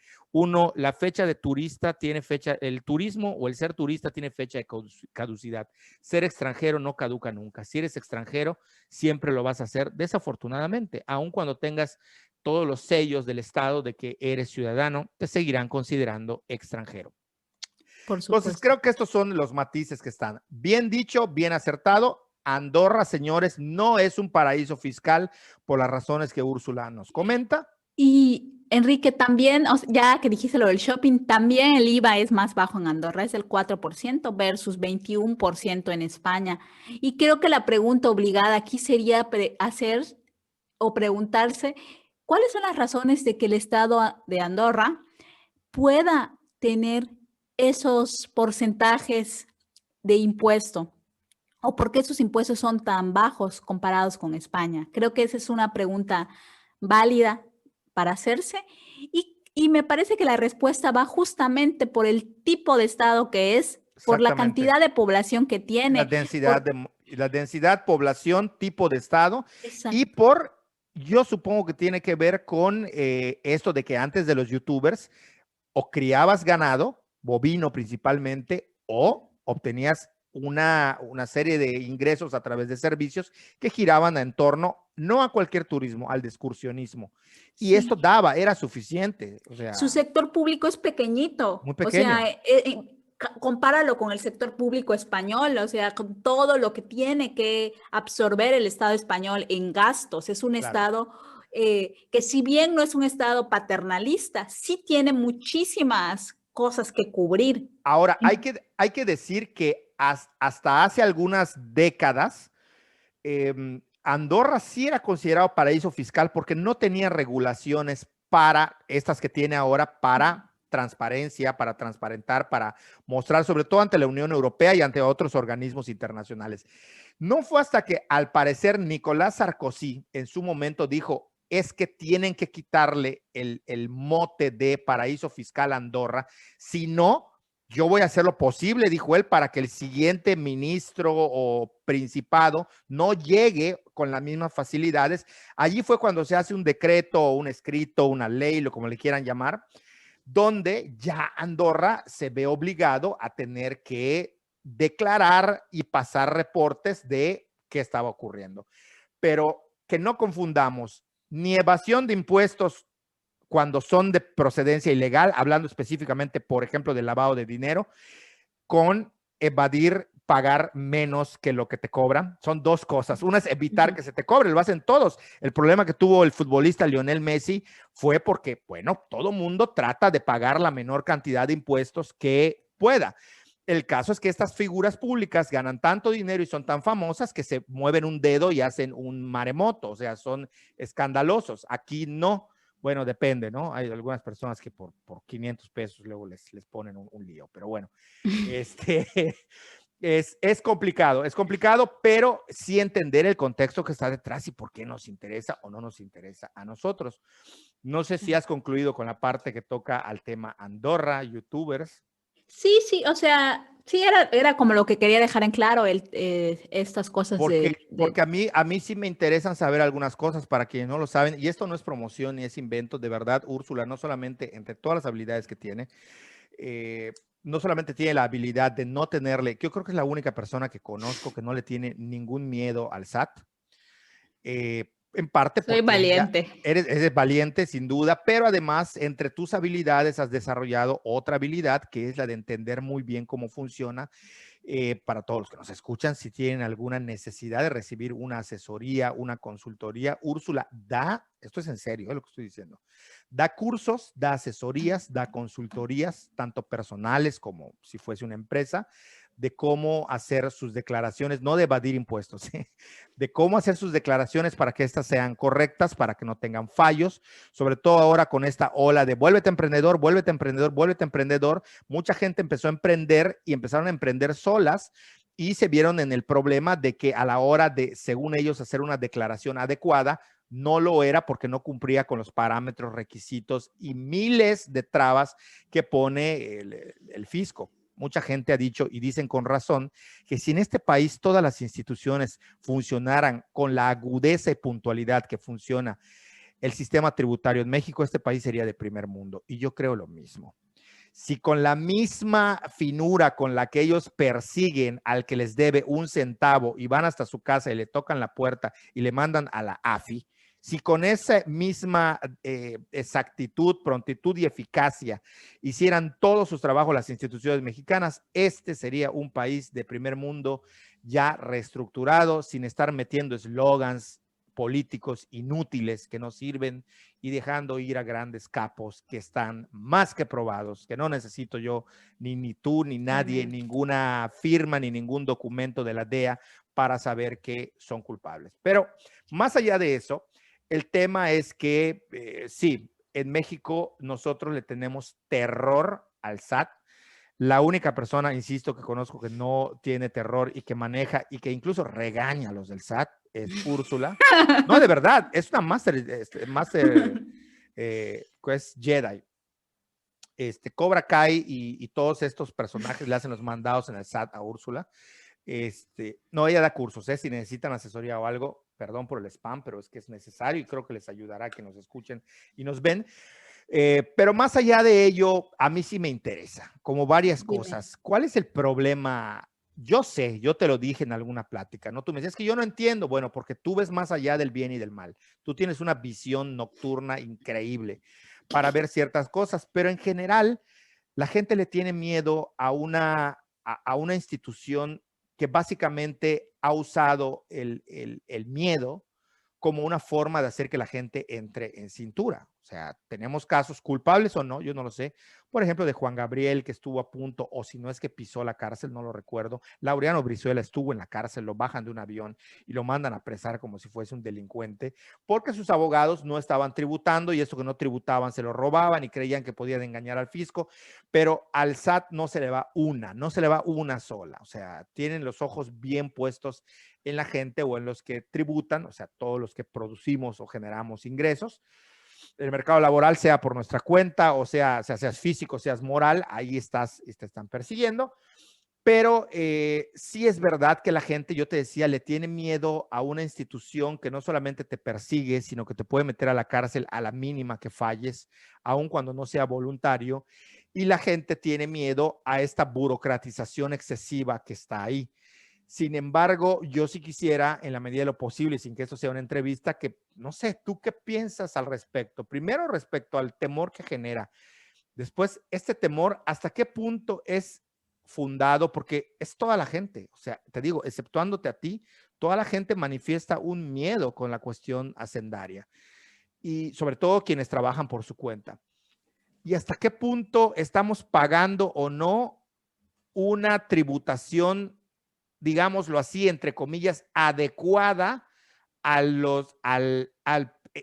la fecha de turista tiene fecha, el turismo o el ser turista tiene fecha de caducidad. Ser extranjero no caduca nunca. Si eres extranjero, siempre lo vas a hacer, desafortunadamente, aun cuando tengas todos los sellos del Estado de que eres ciudadano, te seguirán considerando extranjero. Por supuesto. Entonces, creo que estos son los matices que están. Bien dicho, bien acertado. Andorra, señores, no es un paraíso fiscal por las razones que Úrsula nos comenta. Y Enrique, también, ya que dijiste lo del shopping, también el IVA es más bajo en Andorra, es el 4% versus 21% en España. Y creo que la pregunta obligada aquí sería hacer o preguntarse cuáles son las razones de que el Estado de Andorra pueda tener esos porcentajes de impuesto o por qué esos impuestos son tan bajos comparados con España. Creo que esa es una pregunta válida para hacerse y me parece que la respuesta va justamente por el tipo de Estado que es, por la cantidad de población que tiene. La densidad, población, tipo de Estado. Exacto. Y yo supongo que tiene que ver con esto de que antes de los youtubers o criabas ganado, bovino principalmente, o obtenías una serie de ingresos a través de servicios que giraban en torno, no a cualquier turismo, al de excursionismo. Y sí, esto era suficiente. O sea, su sector público es pequeñito. Muy pequeño. O sea, compáralo con el sector público español, o sea, con todo lo que tiene que absorber el Estado español en gastos. Es un Estado que si bien no es un Estado paternalista, sí tiene muchísimas cosas que cubrir. Ahora, hay que decir que hasta hace algunas décadas, Andorra sí era considerado paraíso fiscal porque no tenía regulaciones para estas que tiene ahora para transparencia, para transparentar, para mostrar, sobre todo ante la Unión Europea y ante otros organismos internacionales. No fue hasta que, al parecer, Nicolás Sarkozy en su momento dijo, es que tienen que quitarle el mote de paraíso fiscal a Andorra, si no, yo voy a hacer lo posible, dijo él, para que el siguiente ministro o principado no llegue con las mismas facilidades. Allí fue cuando se hace un decreto, un escrito, una ley, lo como le quieran llamar, donde ya Andorra se ve obligado a tener que declarar y pasar reportes de qué estaba ocurriendo. Pero que no confundamos ni evasión de impuestos cuando son de procedencia ilegal, hablando específicamente, por ejemplo, del lavado de dinero, con evadir pagar menos que lo que te cobran. Son dos cosas. Una es evitar que se te cobre, lo hacen todos. El problema que tuvo el futbolista Lionel Messi fue porque, bueno, todo mundo trata de pagar la menor cantidad de impuestos que pueda. El caso es que estas figuras públicas ganan tanto dinero y son tan famosas que se mueven un dedo y hacen un maremoto, o sea, son escandalosos. Aquí no. Bueno, depende, ¿no? Hay algunas personas que por 500 pesos luego les ponen un lío, pero bueno, es complicado, pero sí entender el contexto que está detrás y por qué nos interesa o no nos interesa a nosotros. No sé si has concluido con la parte que toca al tema Andorra, youtubers. Sí, o sea, Sí, era como lo que quería dejar en claro estas cosas Porque a mí sí me interesan saber algunas cosas para quienes no lo saben, y esto no es promoción ni es invento, de verdad, Úrsula, no solamente entre todas las habilidades que tiene, eh, no solamente tiene la habilidad de no tenerle, yo creo que es la única persona que conozco que no le tiene ningún miedo al SAT, en parte Soy porque ella valiente. eres valiente sin duda, pero además entre tus habilidades has desarrollado otra habilidad que es la de entender muy bien cómo funciona. Para todos los que nos escuchan, si tienen alguna necesidad de recibir una asesoría, una consultoría, Úrsula da, esto es en serio, es lo que estoy diciendo, da cursos, da asesorías, da consultorías, tanto personales como si fuese una empresa, de cómo hacer sus declaraciones, no de evadir impuestos, ¿eh? De cómo hacer sus declaraciones para que éstas sean correctas, para que no tengan fallos, sobre todo ahora con esta ola de vuélvete emprendedor, vuélvete emprendedor, vuélvete emprendedor. Mucha gente empezó a emprender y empezaron a emprender solas y se vieron en el problema de que a la hora de, según ellos, hacer una declaración adecuada, no lo era porque no cumplía con los parámetros, requisitos y miles de trabas que pone el fisco. Mucha gente ha dicho y dicen con razón que si en este país todas las instituciones funcionaran con la agudeza y puntualidad que funciona el sistema tributario en México, este país sería de primer mundo. Y yo creo lo mismo. Si con la misma finura con la que ellos persiguen al que les debe un centavo y van hasta su casa y le tocan la puerta y le mandan a la AFI, si con esa misma exactitud, prontitud y eficacia hicieran todos sus trabajos las instituciones mexicanas, este sería un país de primer mundo ya reestructurado, sin estar metiendo eslogans políticos inútiles que no sirven y dejando ir a grandes capos que están más que probados, que no necesito yo, ni tú, ni nadie, ninguna firma, ni ningún documento de la DEA para saber que son culpables. Pero más allá de eso, el tema es que sí, en México nosotros le tenemos terror al SAT. La única persona, insisto, que conozco que no tiene terror y que maneja y que incluso regaña a los del SAT es Úrsula. No, de verdad, es una master pues Jedi. Cobra Kai y todos estos personajes le hacen los mandados en el SAT a Úrsula. No, ella da cursos, si necesitan asesoría o algo, perdón por el spam, pero es que es necesario y creo que les ayudará a que nos escuchen y nos ven. Pero más allá de ello, a mí sí me interesa, como varias cosas. ¿Cuál es el problema? Yo sé, yo te lo dije en alguna plática, ¿no? Tú me decías que yo no entiendo, bueno, porque tú ves más allá del bien y del mal. Tú tienes una visión nocturna increíble para ver ciertas cosas, pero en general la gente le tiene miedo a una institución que básicamente ha usado el miedo como una forma de hacer que la gente entre en cintura. O sea, tenemos casos culpables o no, yo no lo sé. Por ejemplo, de Juan Gabriel, que estuvo a punto, o si no es que pisó la cárcel, no lo recuerdo. Laureano Brizuela estuvo en la cárcel, lo bajan de un avión y lo mandan a apresar como si fuese un delincuente, porque sus abogados no estaban tributando y eso que no tributaban se lo robaban y creían que podían engañar al fisco, pero al SAT no se le va una sola. O sea, tienen los ojos bien puestos en la gente o en los que tributan, o sea, todos los que producimos o generamos ingresos. El mercado laboral, sea por nuestra cuenta, o sea, seas físico, seas moral, ahí te están persiguiendo. Pero sí es verdad que la gente, yo te decía, le tiene miedo a una institución que no solamente te persigue, sino que te puede meter a la cárcel a la mínima que falles, aun cuando no sea voluntario. Y la gente tiene miedo a esta burocratización excesiva que está ahí. Sin embargo, yo sí quisiera, en la medida de lo posible, sin que esto sea una entrevista, que, no sé, ¿tú qué piensas al respecto? Primero, respecto al temor que genera. Después, este temor, ¿hasta qué punto es fundado? Porque es toda la gente. O sea, te digo, exceptuándote a ti, toda la gente manifiesta un miedo con la cuestión hacendaria. Y sobre todo quienes trabajan por su cuenta. ¿Y hasta qué punto estamos pagando o no una tributación, digámoslo así, entre comillas, adecuada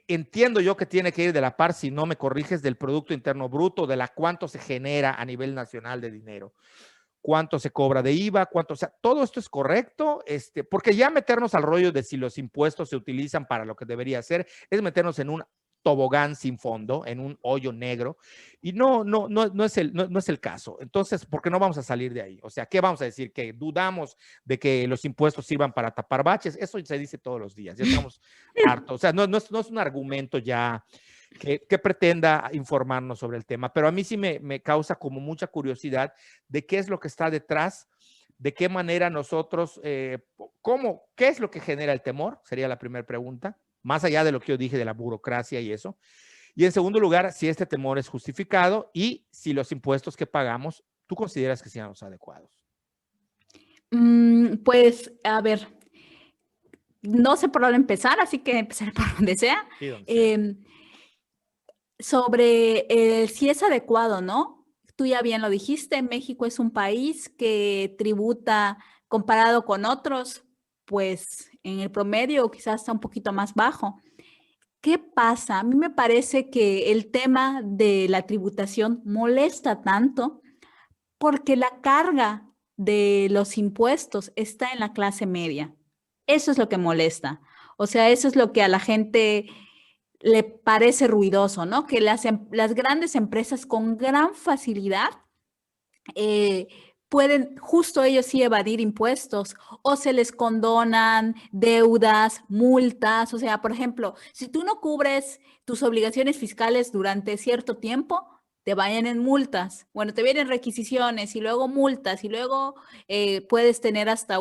entiendo yo que tiene que ir de la par, si no me corriges, del Producto Interno Bruto, de la cuánto se genera a nivel nacional de dinero, cuánto se cobra de IVA, o sea, todo esto es correcto, porque ya meternos al rollo de si los impuestos se utilizan para lo que debería ser, es meternos en un tobogán sin fondo, en un hoyo negro, y no es el caso. Entonces, ¿por qué no vamos a salir de ahí? O sea, ¿qué vamos a decir? ¿Que dudamos de que los impuestos sirvan para tapar baches? Eso se dice todos los días, ya estamos hartos. O sea, no es un argumento ya que pretenda informarnos sobre el tema, pero a mí sí me causa como mucha curiosidad de qué es lo que está detrás, de qué manera nosotros, qué es lo que genera el temor, sería la primera pregunta, más allá de lo que yo dije de la burocracia y eso. Y en segundo lugar, si este temor es justificado y si los impuestos que pagamos, ¿tú consideras que sean los adecuados? Pues, a ver, no sé por dónde empezar, así que empezaré por donde sea. Sí, donde sea. Sobre si es adecuado, ¿no? Tú ya bien lo dijiste, México es un país que tributa comparado con otros, pues en el promedio quizás está un poquito más bajo. ¿Qué pasa? A mí me parece que el tema de la tributación molesta tanto porque la carga de los impuestos está en la clase media. Eso es lo que molesta. O sea, eso es lo que a la gente le parece ruidoso, ¿no? Que las grandes empresas con gran facilidad eh, pueden justo ellos sí evadir impuestos o se les condonan deudas, multas. O sea, por ejemplo, si tú no cubres tus obligaciones fiscales durante cierto tiempo, te vayan en multas. Bueno, te vienen requisiciones y luego multas y luego puedes tener hasta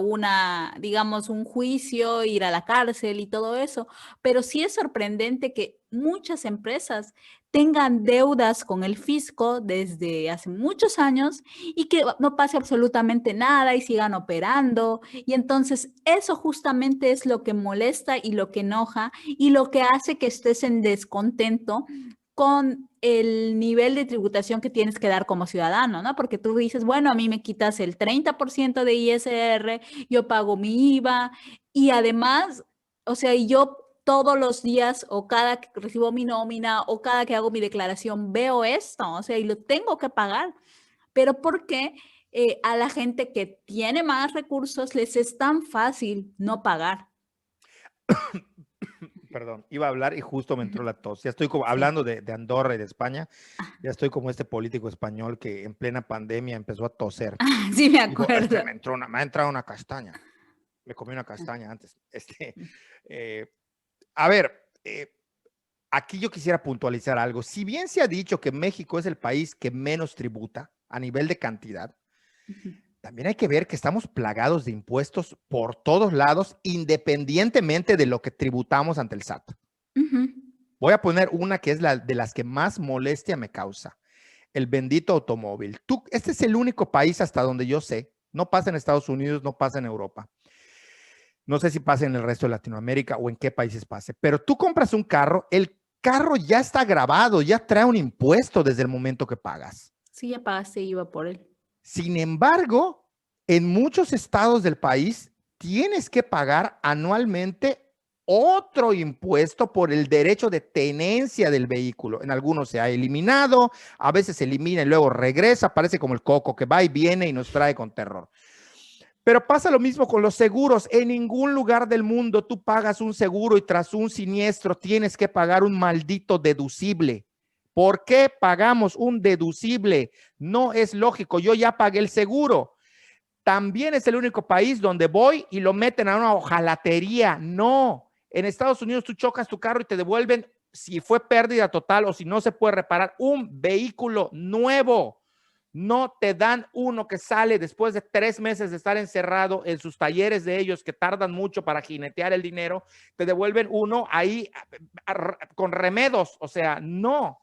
digamos, un juicio, ir a la cárcel y todo eso. Pero sí es sorprendente que muchas empresas tengan deudas con el fisco desde hace muchos años y que no pase absolutamente nada y sigan operando. Y entonces eso justamente es lo que molesta y lo que enoja y lo que hace que estés en descontento con el nivel de tributación que tienes que dar como ciudadano, ¿no? Porque tú dices, bueno, a mí me quitas el 30% de ISR, yo pago mi IVA y además, o sea, yo todos los días o cada que recibo mi nómina o cada que hago mi declaración veo esto, o sea, y lo tengo que pagar. Pero ¿por qué a la gente que tiene más recursos les es tan fácil no pagar? Perdón, iba a hablar y justo me entró la tos. Ya estoy como Sí, hablando de Andorra y de España. Ya estoy como este político español que en plena pandemia empezó a toser. sí me Dijo, es que acuerdo. me ha entrado una castaña. Me comí una castaña antes. Eh, a ver, aquí yo quisiera puntualizar algo. Si bien se ha dicho que México es el país que menos tributa a nivel de cantidad, también hay que ver que estamos plagados de impuestos por todos lados, independientemente de lo que tributamos ante el SAT. Voy a poner una que es la de las que más molestia me causa. El bendito automóvil. Este es el único país hasta donde yo sé. No pasa en Estados Unidos, no pasa en Europa. No sé si pasa en el resto de Latinoamérica o en qué países pase, pero tú compras un carro, el carro ya está grabado, ya trae un impuesto desde el momento que pagas. Sí, ya pagaste IVA por él. Sin embargo, en muchos estados del país tienes que pagar anualmente otro impuesto por el derecho de tenencia del vehículo. En algunos se ha eliminado, a veces se elimina y luego regresa, parece como el coco que va y viene y nos trae con terror. Pero pasa lo mismo con los seguros. En ningún lugar del mundo tú pagas un seguro y tras un siniestro tienes que pagar un maldito deducible. ¿Por qué pagamos un deducible? No es lógico. Yo ya pagué el seguro. También es el único país donde voy y lo meten a una hojalatería. No. En Estados Unidos tú chocas tu carro y te devuelven, si fue pérdida total o si no se puede reparar, un vehículo nuevo. No te dan uno que sale después de 3 meses de estar encerrado en sus talleres de ellos que tardan mucho para jinetear el dinero. Te devuelven uno ahí con remedos. O sea, no.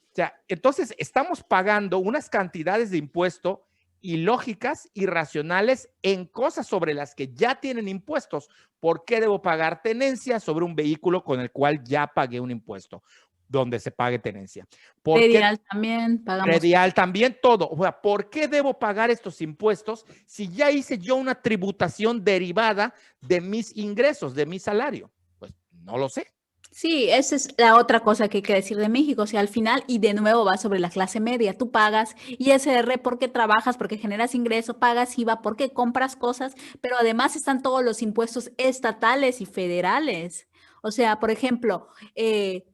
O sea, entonces estamos pagando unas cantidades de impuesto ilógicas, irracionales en cosas sobre las que ya tienen impuestos. ¿Por qué debo pagar tenencia sobre un vehículo con el cual ya pagué un impuesto? Donde se pague tenencia. ¿Por qué? Predial también pagamos. Predial también, todo. O sea, ¿por qué debo pagar estos impuestos si ya hice yo una tributación derivada de mis ingresos, de mi salario? Pues no lo sé. Sí, esa es la otra cosa que hay que decir de México. O sea, al final, y de nuevo va sobre la clase media. Tú pagas ISR porque trabajas, porque generas ingreso, pagas IVA porque compras cosas, pero además están todos los impuestos estatales y federales. O sea, por ejemplo,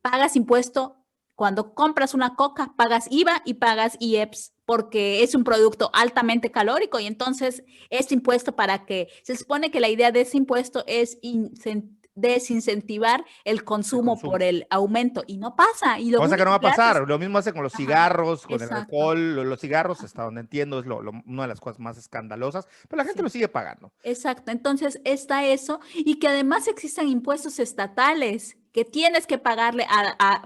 pagas impuesto cuando compras una coca, pagas IVA y pagas IEPS porque es un producto altamente calórico y entonces este impuesto para que, se supone que la idea de ese impuesto es desincentivar el El consumo por consumo. el aumento y no pasa. Y lo Cosa que no único va a que hace pasar. es, Lo mismo hace con los ajá, cigarros, con el exacto. alcohol. Los cigarros, hasta donde entiendo, es una de las cosas más escandalosas, pero la gente lo Sí, sigue pagando. exacto. Entonces está eso y que además existen impuestos estatales que tienes que pagarle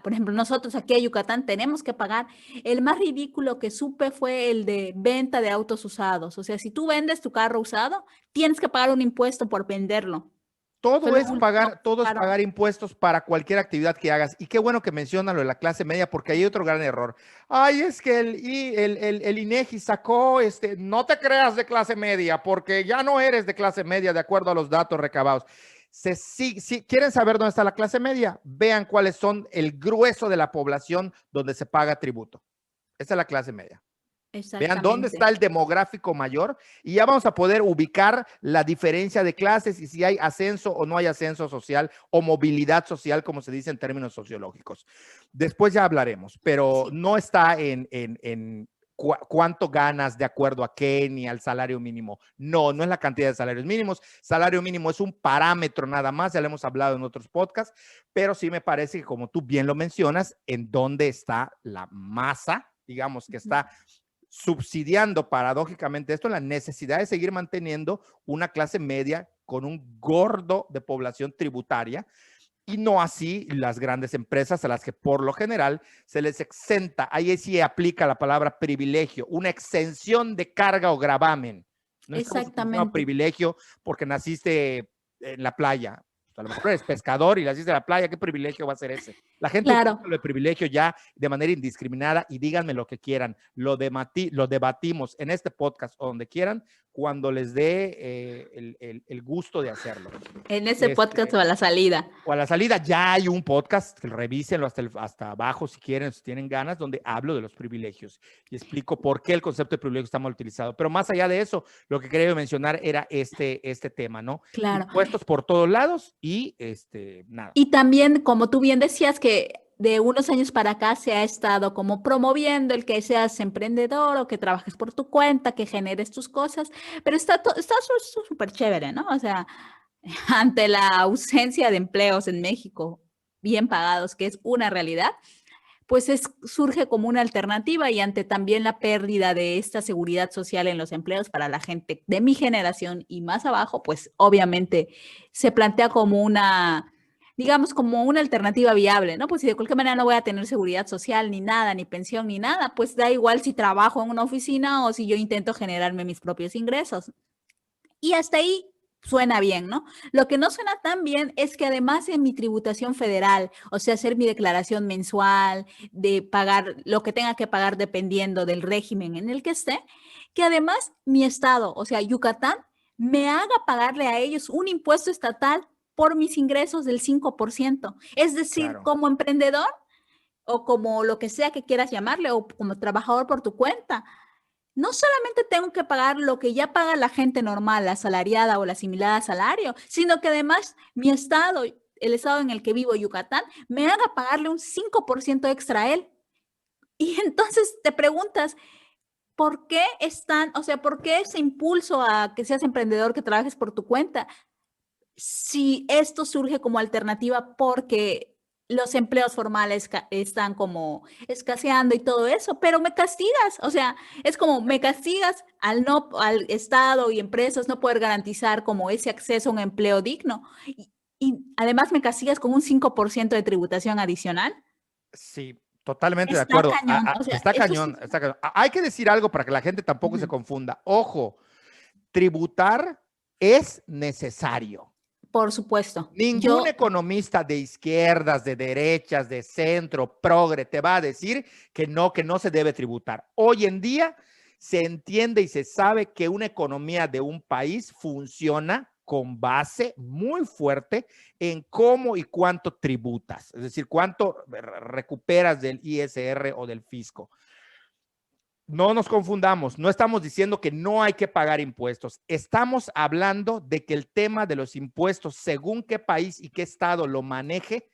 por ejemplo, nosotros aquí en Yucatán tenemos que pagar. El más ridículo que supe fue el de venta de autos usados. O sea, si tú vendes tu carro usado, tienes que pagar un impuesto por venderlo. Fue lo último que Todo es sacaron. pagar impuestos para cualquier actividad que hagas. Y qué bueno que menciona lo de la clase media, porque hay otro gran error. Ay, es que el INEGI sacó, no te creas de clase media, porque ya no eres de clase media de acuerdo a los datos recabados. Si quieren saber dónde está la clase media, vean cuáles son el grueso de la población donde se paga tributo. Esa es la clase media. Vean dónde está Exactamente. el demográfico mayor y ya vamos a poder ubicar la diferencia de clases y si hay ascenso o no hay ascenso social o movilidad social, como se dice en términos sociológicos. Después ya hablaremos, pero Sí. no está en cuánto ganas de acuerdo a qué ni al salario mínimo. No, no es la cantidad de salarios mínimos. Salario mínimo es un parámetro nada más, ya lo hemos hablado en otros podcasts, pero sí me parece que como tú bien lo mencionas, en dónde está la masa, digamos que está subsidiando paradójicamente esto, la necesidad de seguir manteniendo una clase media con un gordo de población tributaria y no así las grandes empresas a las que por lo general se les exenta, ahí sí aplica la palabra privilegio, una exención de carga o gravamen. No estamos utilizando Exactamente. privilegio porque naciste en la playa. A lo mejor eres pescador y naciste en la playa, ¿qué privilegio va a ser ese? La gente Claro. utiliza lo de privilegio ya de manera indiscriminada y díganme lo que quieran. Lo debatimos en este podcast o donde quieran cuando les dé el gusto de hacerlo. En ese podcast Este, o a la salida. o a la salida ya hay un podcast, que revísenlo hasta abajo si quieren, si tienen ganas, donde hablo de los privilegios y explico por qué el concepto de privilegio está mal utilizado. Pero más allá de eso, lo que quería mencionar era este tema, ¿no? Claro. Impuestos por todos lados y nada. Y también, como tú bien decías, que de unos años para acá se ha estado como promoviendo el que seas emprendedor o que trabajes por tu cuenta, que generes tus cosas, pero está súper chévere, ¿no? O sea, ante la ausencia de empleos en México bien pagados, que es una realidad, pues surge como una alternativa y ante también la pérdida de esta seguridad social en los empleos para la gente de mi generación y más abajo, pues obviamente se plantea como una, digamos, como una alternativa viable, ¿no? Pues si de cualquier manera no voy a tener seguridad social ni nada, ni pensión ni nada, pues da igual si trabajo en una oficina o si yo intento generarme mis propios ingresos. Y hasta ahí suena bien, ¿no? Lo que no suena tan bien es que además en mi tributación federal, o sea, hacer mi declaración mensual, de pagar lo que tenga que pagar dependiendo del régimen en el que esté, que además mi estado, o sea, Yucatán, me haga pagarle a ellos un impuesto estatal por mis ingresos del 5%. Es decir, Claro. como emprendedor o como lo que sea que quieras llamarle, o como trabajador por tu cuenta, no solamente tengo que pagar lo que ya paga la gente normal, la asalariada o la asimilada a salario, sino que además mi estado, el estado en el que vivo, Yucatán, me haga pagarle un 5% extra a él. Y entonces te preguntas, ¿por qué o sea, por qué ese impulso a que seas emprendedor, que trabajes por tu cuenta? Si esto surge como alternativa porque los empleos formales están como escaseando y todo eso, pero me castigas, o sea, es como me castigas al Estado y empresas no poder garantizar como ese acceso a un empleo digno y además me castigas con un 5% de tributación adicional. Sí, totalmente de Está acuerdo. cañón, o sea, Está eso sí, cañón, está cañón. Hay que decir algo para que la gente tampoco se ujú, confunda. Ojo, tributar es necesario. por supuesto. Ningún Yo economista de izquierdas, de derechas, de centro, progre, te va a decir que no se debe tributar. Hoy en día se entiende y se sabe que una economía de un país funciona con base muy fuerte en cómo y cuánto tributas, es decir, cuánto recuperas del ISR o del fisco. No nos confundamos, no estamos diciendo que no hay que pagar impuestos. Estamos hablando de que el tema de los impuestos, según qué país y qué estado lo maneje,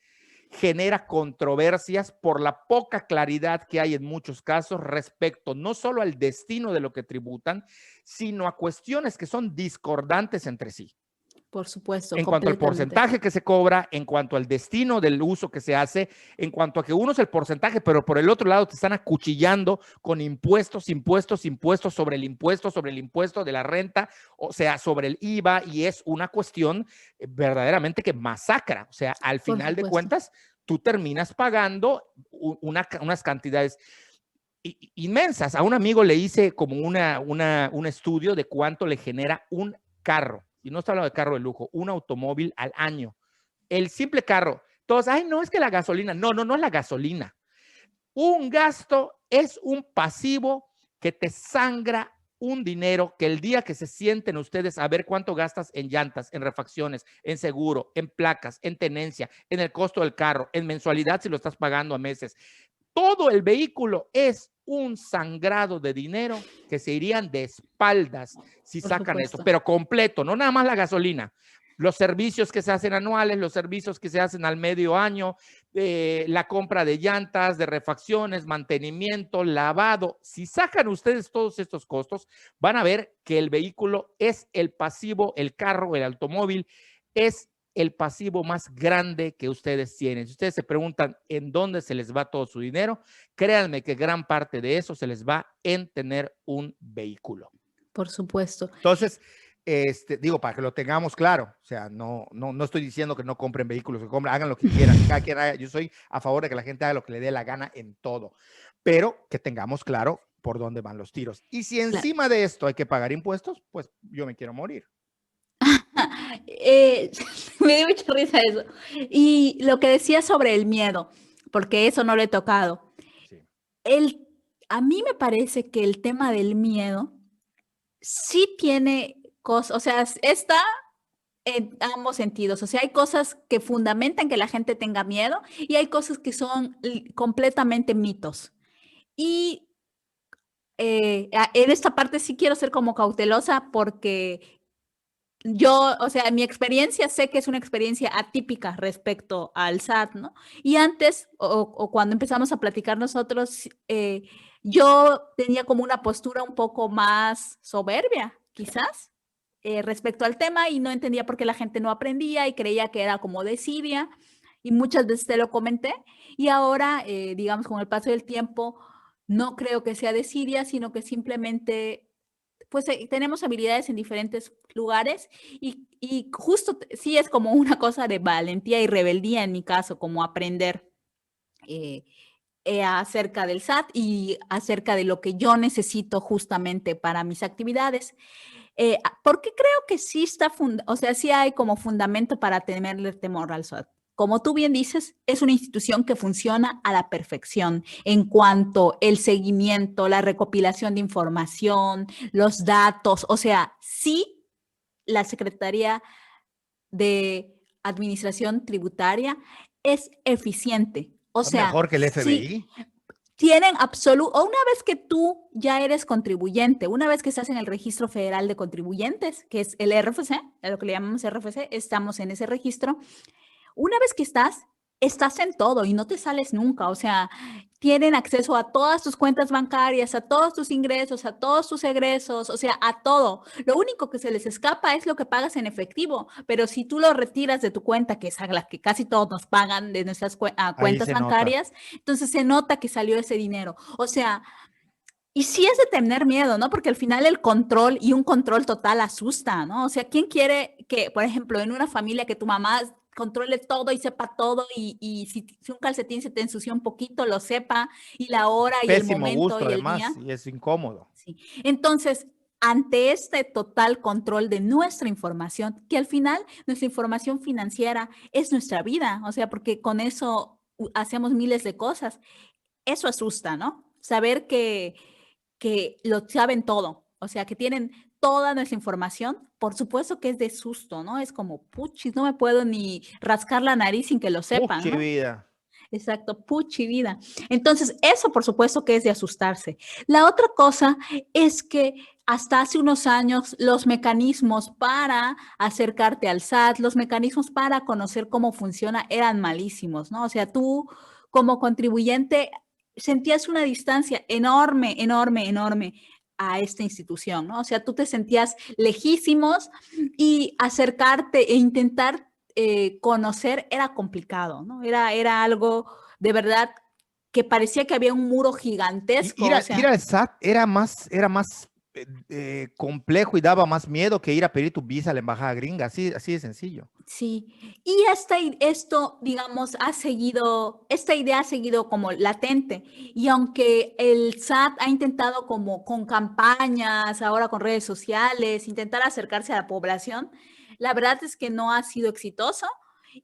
genera controversias por la poca claridad que hay en muchos casos respecto no solo al destino de lo que tributan, sino a cuestiones que son discordantes entre sí. Por supuesto, En cuanto al porcentaje que se cobra, en cuanto al destino del uso que se hace, en cuanto a que uno es el porcentaje, pero por el otro lado te están acuchillando con impuestos sobre el impuesto de la renta, o sea, sobre el IVA, y es una cuestión verdaderamente que masacra. O sea, al final de cuentas, tú terminas pagando unas cantidades inmensas. A un amigo le hice como un estudio de cuánto le genera un carro. Y no está hablando de carro de lujo, un automóvil al año. El simple carro. Todos, ay, no, es que la gasolina. No es la gasolina. Un gasto es un pasivo que te sangra un dinero que el día que se sienten ustedes a ver cuánto gastas en llantas, en refacciones, en seguro, en placas, en tenencia, en el costo del carro, en mensualidad si lo estás pagando a meses. Todo el vehículo es un sangrado de dinero que se irían de espaldas si sacan esto, pero completo, no nada más la gasolina. Los servicios que se hacen anuales, los servicios que se hacen al medio año, la compra de llantas, de refacciones, mantenimiento, lavado. Si sacan ustedes todos estos costos, van a ver que el vehículo es el pasivo, el carro, el automóvil, es el pasivo más grande que ustedes tienen. Si ustedes se preguntan en dónde se les va todo su dinero, créanme que gran parte de eso se les va en tener un vehículo. Por supuesto. Entonces, digo, para que lo tengamos claro, o sea, no estoy diciendo que no compren vehículos, que compren, hagan lo que quieran, cada quien haga, yo soy a favor de que la gente haga lo que le dé la gana en todo, pero que tengamos claro por dónde van los tiros. Y si encima de esto hay que pagar impuestos, pues yo me quiero morir. Me dio mucha risa eso. Y lo que decía sobre el miedo, porque eso no lo he tocado. Sí. A mí me parece que el tema del miedo sí tiene cosas, o sea, está en ambos sentidos. O sea, hay cosas que fundamentan que la gente tenga miedo y hay cosas que son completamente mitos. Y en esta parte sí quiero ser como cautelosa porque yo, o sea, mi experiencia sé que es una experiencia atípica respecto al SAT, ¿no? Y antes, o cuando empezamos a platicar nosotros, yo tenía como una postura un poco más soberbia, quizás, respecto al tema y no entendía por qué la gente no aprendía y creía que era como desidia y muchas veces te lo comenté y ahora, digamos, con el paso del tiempo, no creo que sea desidia, sino que simplemente pues tenemos habilidades en diferentes lugares y justo sí es como una cosa de valentía y rebeldía en mi caso, como aprender acerca del SAT y acerca de lo que yo necesito justamente para mis actividades. Porque creo que sí está, o sea, sí hay como fundamento para tenerle temor al SAT. Como tú bien dices, es una institución que funciona a la perfección en cuanto el seguimiento, la recopilación de información, los datos. O sea, sí, la Secretaría de Administración Tributaria es eficiente. O sea, mejor que el FBI. Sí, tienen o una vez que tú ya eres contribuyente, una vez que estás en el Registro Federal de Contribuyentes, que es el RFC, lo que le llamamos RFC, estamos en ese registro. Una vez que estás en todo y no te sales nunca, o sea, tienen acceso a todas tus cuentas bancarias, a todos tus ingresos, a todos tus egresos, o sea, a todo. Lo único que se les escapa es lo que pagas en efectivo, pero si tú lo retiras de tu cuenta, que es a la que casi todos nos pagan de nuestras cuentas bancarias, entonces se nota que salió ese dinero. O sea, y sí es de tener miedo, ¿no? Porque al final el control y un control total asusta, ¿no? O sea, ¿quién quiere que, por ejemplo, en una familia que tu mamá controle todo y sepa todo y si un calcetín se te ensució un poquito, lo sepa y la hora y el momento gusto, y el además, día? Y es incómodo. Sí. Entonces, ante este total control de nuestra información, que al final nuestra información financiera es nuestra vida, o sea, porque con eso hacemos miles de cosas, eso asusta, ¿no? Saber que lo saben todo, o sea, que tienen toda nuestra información por supuesto que es de susto, ¿no? Es como, puchis, no me puedo ni rascar la nariz sin que lo sepan, Puchi ¿no? vida. Exacto, puchi vida. Entonces, eso por supuesto que es de asustarse. La otra cosa es que hasta hace unos años los mecanismos para acercarte al SAT, los mecanismos para conocer cómo funciona eran malísimos, ¿no? O sea, tú como contribuyente sentías una distancia enorme, enorme, enorme a esta institución, ¿no? O sea, tú te sentías lejísimos y acercarte e intentar conocer era complicado, ¿no? Era algo de verdad que parecía que había un muro gigantesco, o Ir sea, al SAT era más complejo y daba más miedo que ir a pedir tu visa a la embajada gringa, así de sencillo. sí. Y esto, digamos, esta idea ha seguido como latente. Y aunque el SAT ha intentado como con campañas, ahora con redes sociales, intentar acercarse a la población, la verdad es que no ha sido exitoso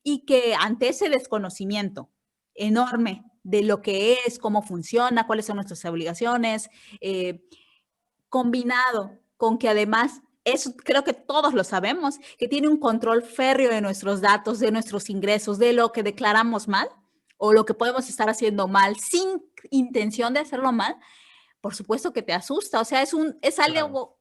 y que ante ese desconocimiento enorme de lo que es, cómo funciona, cuáles son nuestras obligaciones, eh, combinado con que además, eso creo que todos lo sabemos, que tiene un control férreo de nuestros datos, de nuestros ingresos, de lo que declaramos mal o lo que podemos estar haciendo mal sin intención de hacerlo mal, por supuesto que te asusta. O sea, es Claro. algo,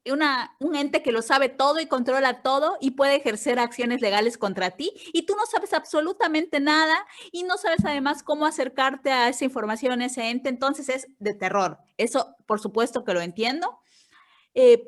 un ente que lo sabe todo y controla todo y puede ejercer acciones legales contra ti y tú no sabes absolutamente nada y no sabes además cómo acercarte a esa información, a ese ente. Entonces es de terror. Eso, por supuesto que lo entiendo.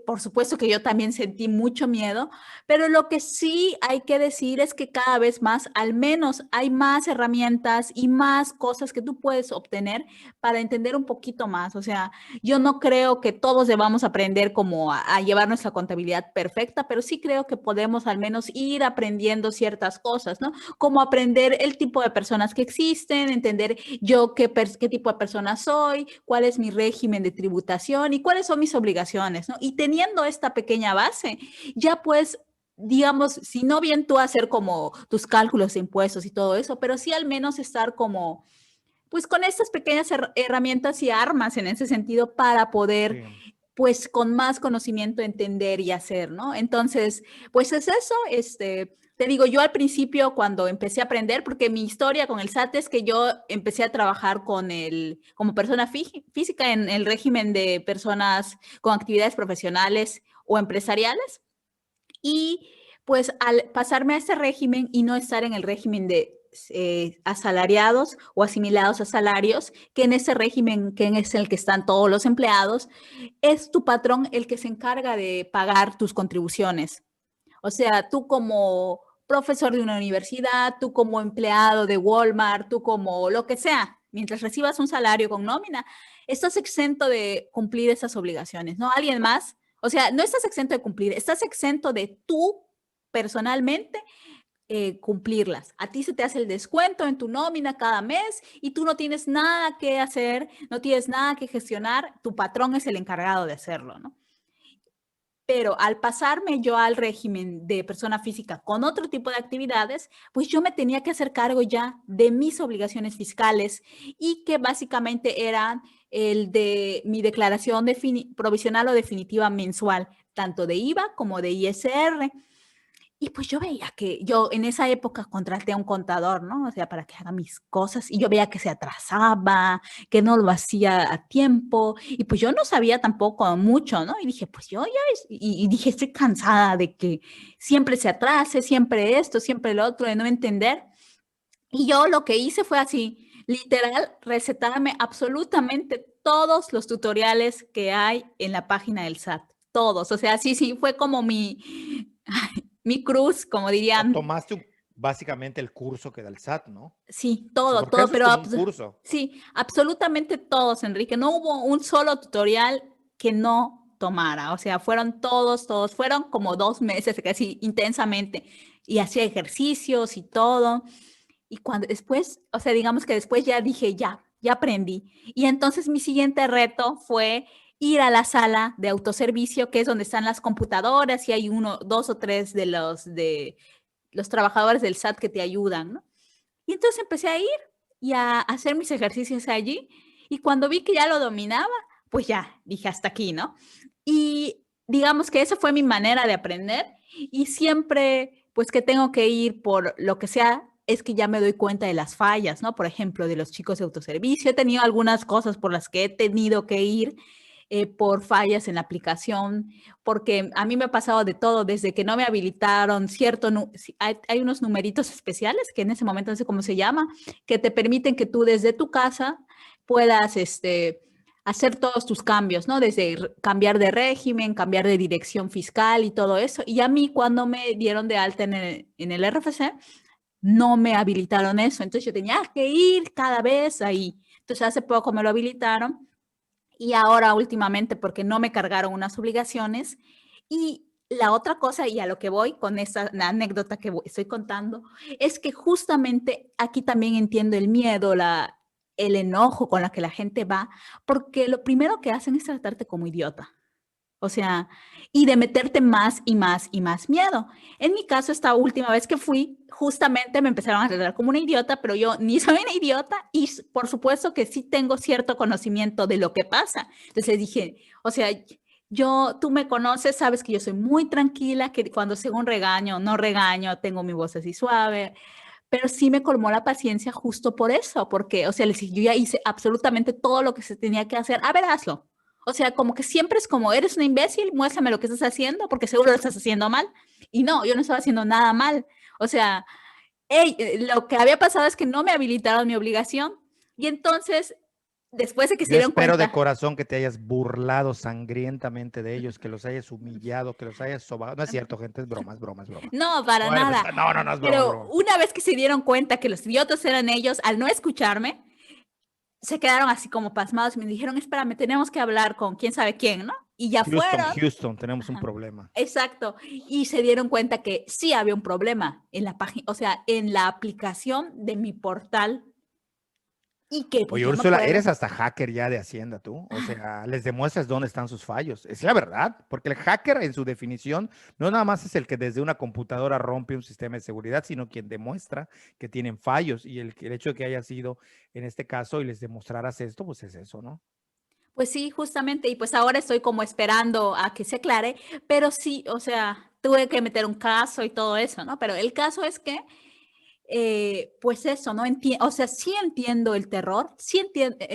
Por supuesto que yo también sentí mucho miedo, pero lo que sí hay que decir es que cada vez más, al menos hay más herramientas y más cosas que tú puedes obtener para entender un poquito más. O sea, yo no creo que todos debamos aprender como a llevar nuestra contabilidad perfecta, pero sí creo que podemos al menos ir aprendiendo ciertas cosas, ¿no? Como aprender el tipo de personas que existen, entender yo qué tipo de persona soy, cuál es mi régimen de tributación y cuáles son mis obligaciones, ¿no? Y teniendo esta pequeña base, ya pues, digamos, si no bien tú hacer como tus cálculos de impuestos y todo eso, pero sí al menos estar como, pues con estas pequeñas herramientas y armas en ese sentido para poder Sí. pues con más conocimiento entender y hacer, ¿no? Entonces, pues es eso, te digo, yo al principio cuando empecé a aprender, porque mi historia con el SAT es que yo empecé a trabajar como persona física en el régimen de personas con actividades profesionales o empresariales y pues al pasarme a este régimen y no estar en el régimen de asalariados o asimilados a salarios, que en ese régimen que es el que están todos los empleados, es tu patrón el que se encarga de pagar tus contribuciones. O sea, tú como profesor de una universidad, tú como empleado de Walmart, tú como lo que sea, mientras recibas un salario con nómina, estás exento de cumplir esas obligaciones, ¿no? Alguien más, o sea, no estás exento de cumplir, estás exento de tú personalmente cumplirlas. A ti se te hace el descuento en tu nómina cada mes y tú no tienes nada que hacer, no tienes nada que gestionar, tu patrón es el encargado de hacerlo, ¿no? Pero al pasarme yo al régimen de persona física con otro tipo de actividades, pues yo me tenía que hacer cargo ya de mis obligaciones fiscales y que básicamente eran el de mi declaración provisional o definitiva mensual, tanto de IVA como de ISR. Y pues yo veía que yo en esa época contraté a un contador, ¿no? O sea, para que haga mis cosas y yo veía que se atrasaba, que no lo hacía a tiempo y pues yo no sabía tampoco mucho, ¿no? Y dije, pues yo ya, y dije, estoy cansada de que siempre se atrase, siempre esto, siempre lo otro, de no entender. Y yo lo que hice fue así, literal, recetarme absolutamente todos los tutoriales que hay en la página del SAT, todos. O sea, sí, sí, fue como mi cruz, como O dirían. tomaste básicamente el curso que da el SAT, ¿no? Sí, O sea, todo, porque todo, eso es pero como un curso. sí, absolutamente todos, Enrique. No hubo un solo tutorial que no tomara. O sea, fueron todos, todos. Fueron como 2 meses, casi intensamente. Y hacía ejercicios y todo. Y cuando después, o sea, digamos que después ya dije, ya aprendí. Y entonces mi siguiente reto fue ir a la sala de autoservicio, que es donde están las computadoras y hay uno, dos o tres de los trabajadores del SAT que te ayudan, ¿no? Y entonces empecé a ir y a hacer mis ejercicios allí. Y cuando vi que ya lo dominaba, pues ya, dije hasta aquí, ¿no? Y digamos que esa fue mi manera de aprender y siempre, pues que tengo que ir por lo que sea, es que ya me doy cuenta de las fallas, ¿no? Por ejemplo, de los chicos de autoservicio. He tenido algunas cosas por las que he tenido que ir por fallas en la aplicación, porque a mí me ha pasado de todo, desde que no me habilitaron hay unos numeritos especiales que en ese momento no sé cómo se llama, que te permiten que tú desde tu casa puedas, hacer todos tus cambios, ¿no? Desde cambiar de régimen, cambiar de dirección fiscal y todo eso. Y a mí cuando me dieron de alta en el RFC, no me habilitaron eso. Entonces yo tenía que ir cada vez ahí. Entonces hace poco me lo habilitaron y ahora últimamente porque no me cargaron unas obligaciones. Y la otra cosa, y a lo que voy con esta anécdota que estoy contando, es que justamente aquí también entiendo el miedo, el enojo con la que la gente va, porque lo primero que hacen es tratarte como idiota. O sea, y de meterte más y más y más miedo. En mi caso, esta última vez que fui, justamente me empezaron a tratar como una idiota, pero yo ni soy una idiota y por supuesto que sí tengo cierto conocimiento de lo que pasa. Entonces dije, o sea, tú me conoces, sabes que yo soy muy tranquila, que cuando según regaño, no regaño, tengo mi voz así suave, pero sí me colmó la paciencia justo por eso, porque, o sea, les dije, yo ya hice absolutamente todo lo que se tenía que hacer. A ver, hazlo. O sea, como que siempre es como, eres un imbécil, muéstrame lo que estás haciendo, porque seguro lo estás haciendo mal. Y no, yo no estaba haciendo nada mal. O sea, lo que había pasado es que no me habilitaron mi obligación. Y entonces, después de que se Yo dieron espero de cuenta, corazón que te hayas burlado sangrientamente de ellos, que los hayas humillado, que los hayas sobado. No es cierto, gente, es broma, es broma, es broma. no, para Bueno, pues nada. no, no, no es broma, es Pero broma. una vez que se dieron cuenta que los idiotas eran ellos, al no escucharme, se quedaron así como pasmados y me dijeron, espérame, tenemos que hablar con quién sabe quién, ¿no? Y ya Houston, fueron, Houston, tenemos un ajá, problema. exacto, y se dieron cuenta que sí había un problema en la página, o sea, en la aplicación de mi portal y que pues Oye, yo me Úrsula, acuerdo. eres hasta hacker ya de Hacienda, tú. O sea, les demuestras dónde están sus fallos. Es la verdad, porque el hacker en su definición no nada más es el que desde una computadora rompe un sistema de seguridad, sino quien demuestra que tienen fallos. Y el hecho de que haya sido en este caso y les demostraras esto, pues es eso, ¿no? Pues sí, justamente, y pues ahora estoy como esperando a que se aclare, pero sí, o sea, tuve que meter un caso y todo eso, ¿no? Pero el caso es que pues eso, ¿no? O sea, sí entiendo el terror, sí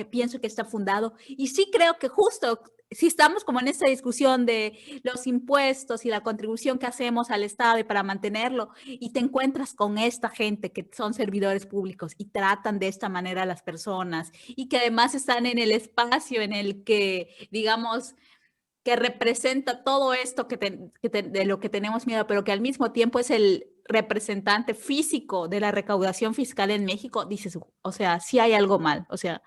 pienso que está fundado y sí creo que justo si estamos como en esta discusión de los impuestos y la contribución que hacemos al Estado y para mantenerlo y te encuentras con esta gente que son servidores públicos y tratan de esta manera a las personas y que además están en el espacio en el que, digamos, que representa todo esto de lo que tenemos miedo, pero que al mismo tiempo es el representante físico de la recaudación fiscal en México, dices, o sea, sí hay algo mal, o sea,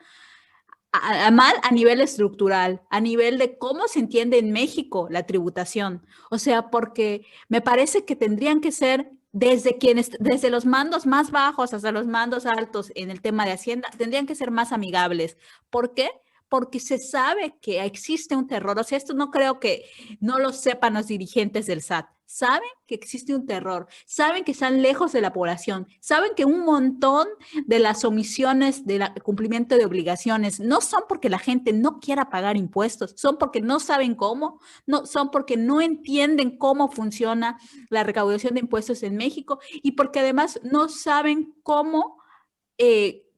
mal a nivel estructural, a nivel de cómo se entiende en México la tributación, o sea, porque me parece que tendrían que ser desde los mandos más bajos hasta los mandos altos en el tema de Hacienda, tendrían que ser más amigables. ¿Por qué? Porque se sabe que existe un terror. O sea, esto no creo que no lo sepan los dirigentes del SAT. Saben que existe un terror, saben que están lejos de la población, saben que un montón de las omisiones del cumplimiento de obligaciones no son porque la gente no quiera pagar impuestos, son porque no saben cómo, no, son porque no entienden cómo funciona la recaudación de impuestos en México y porque además no saben cómo,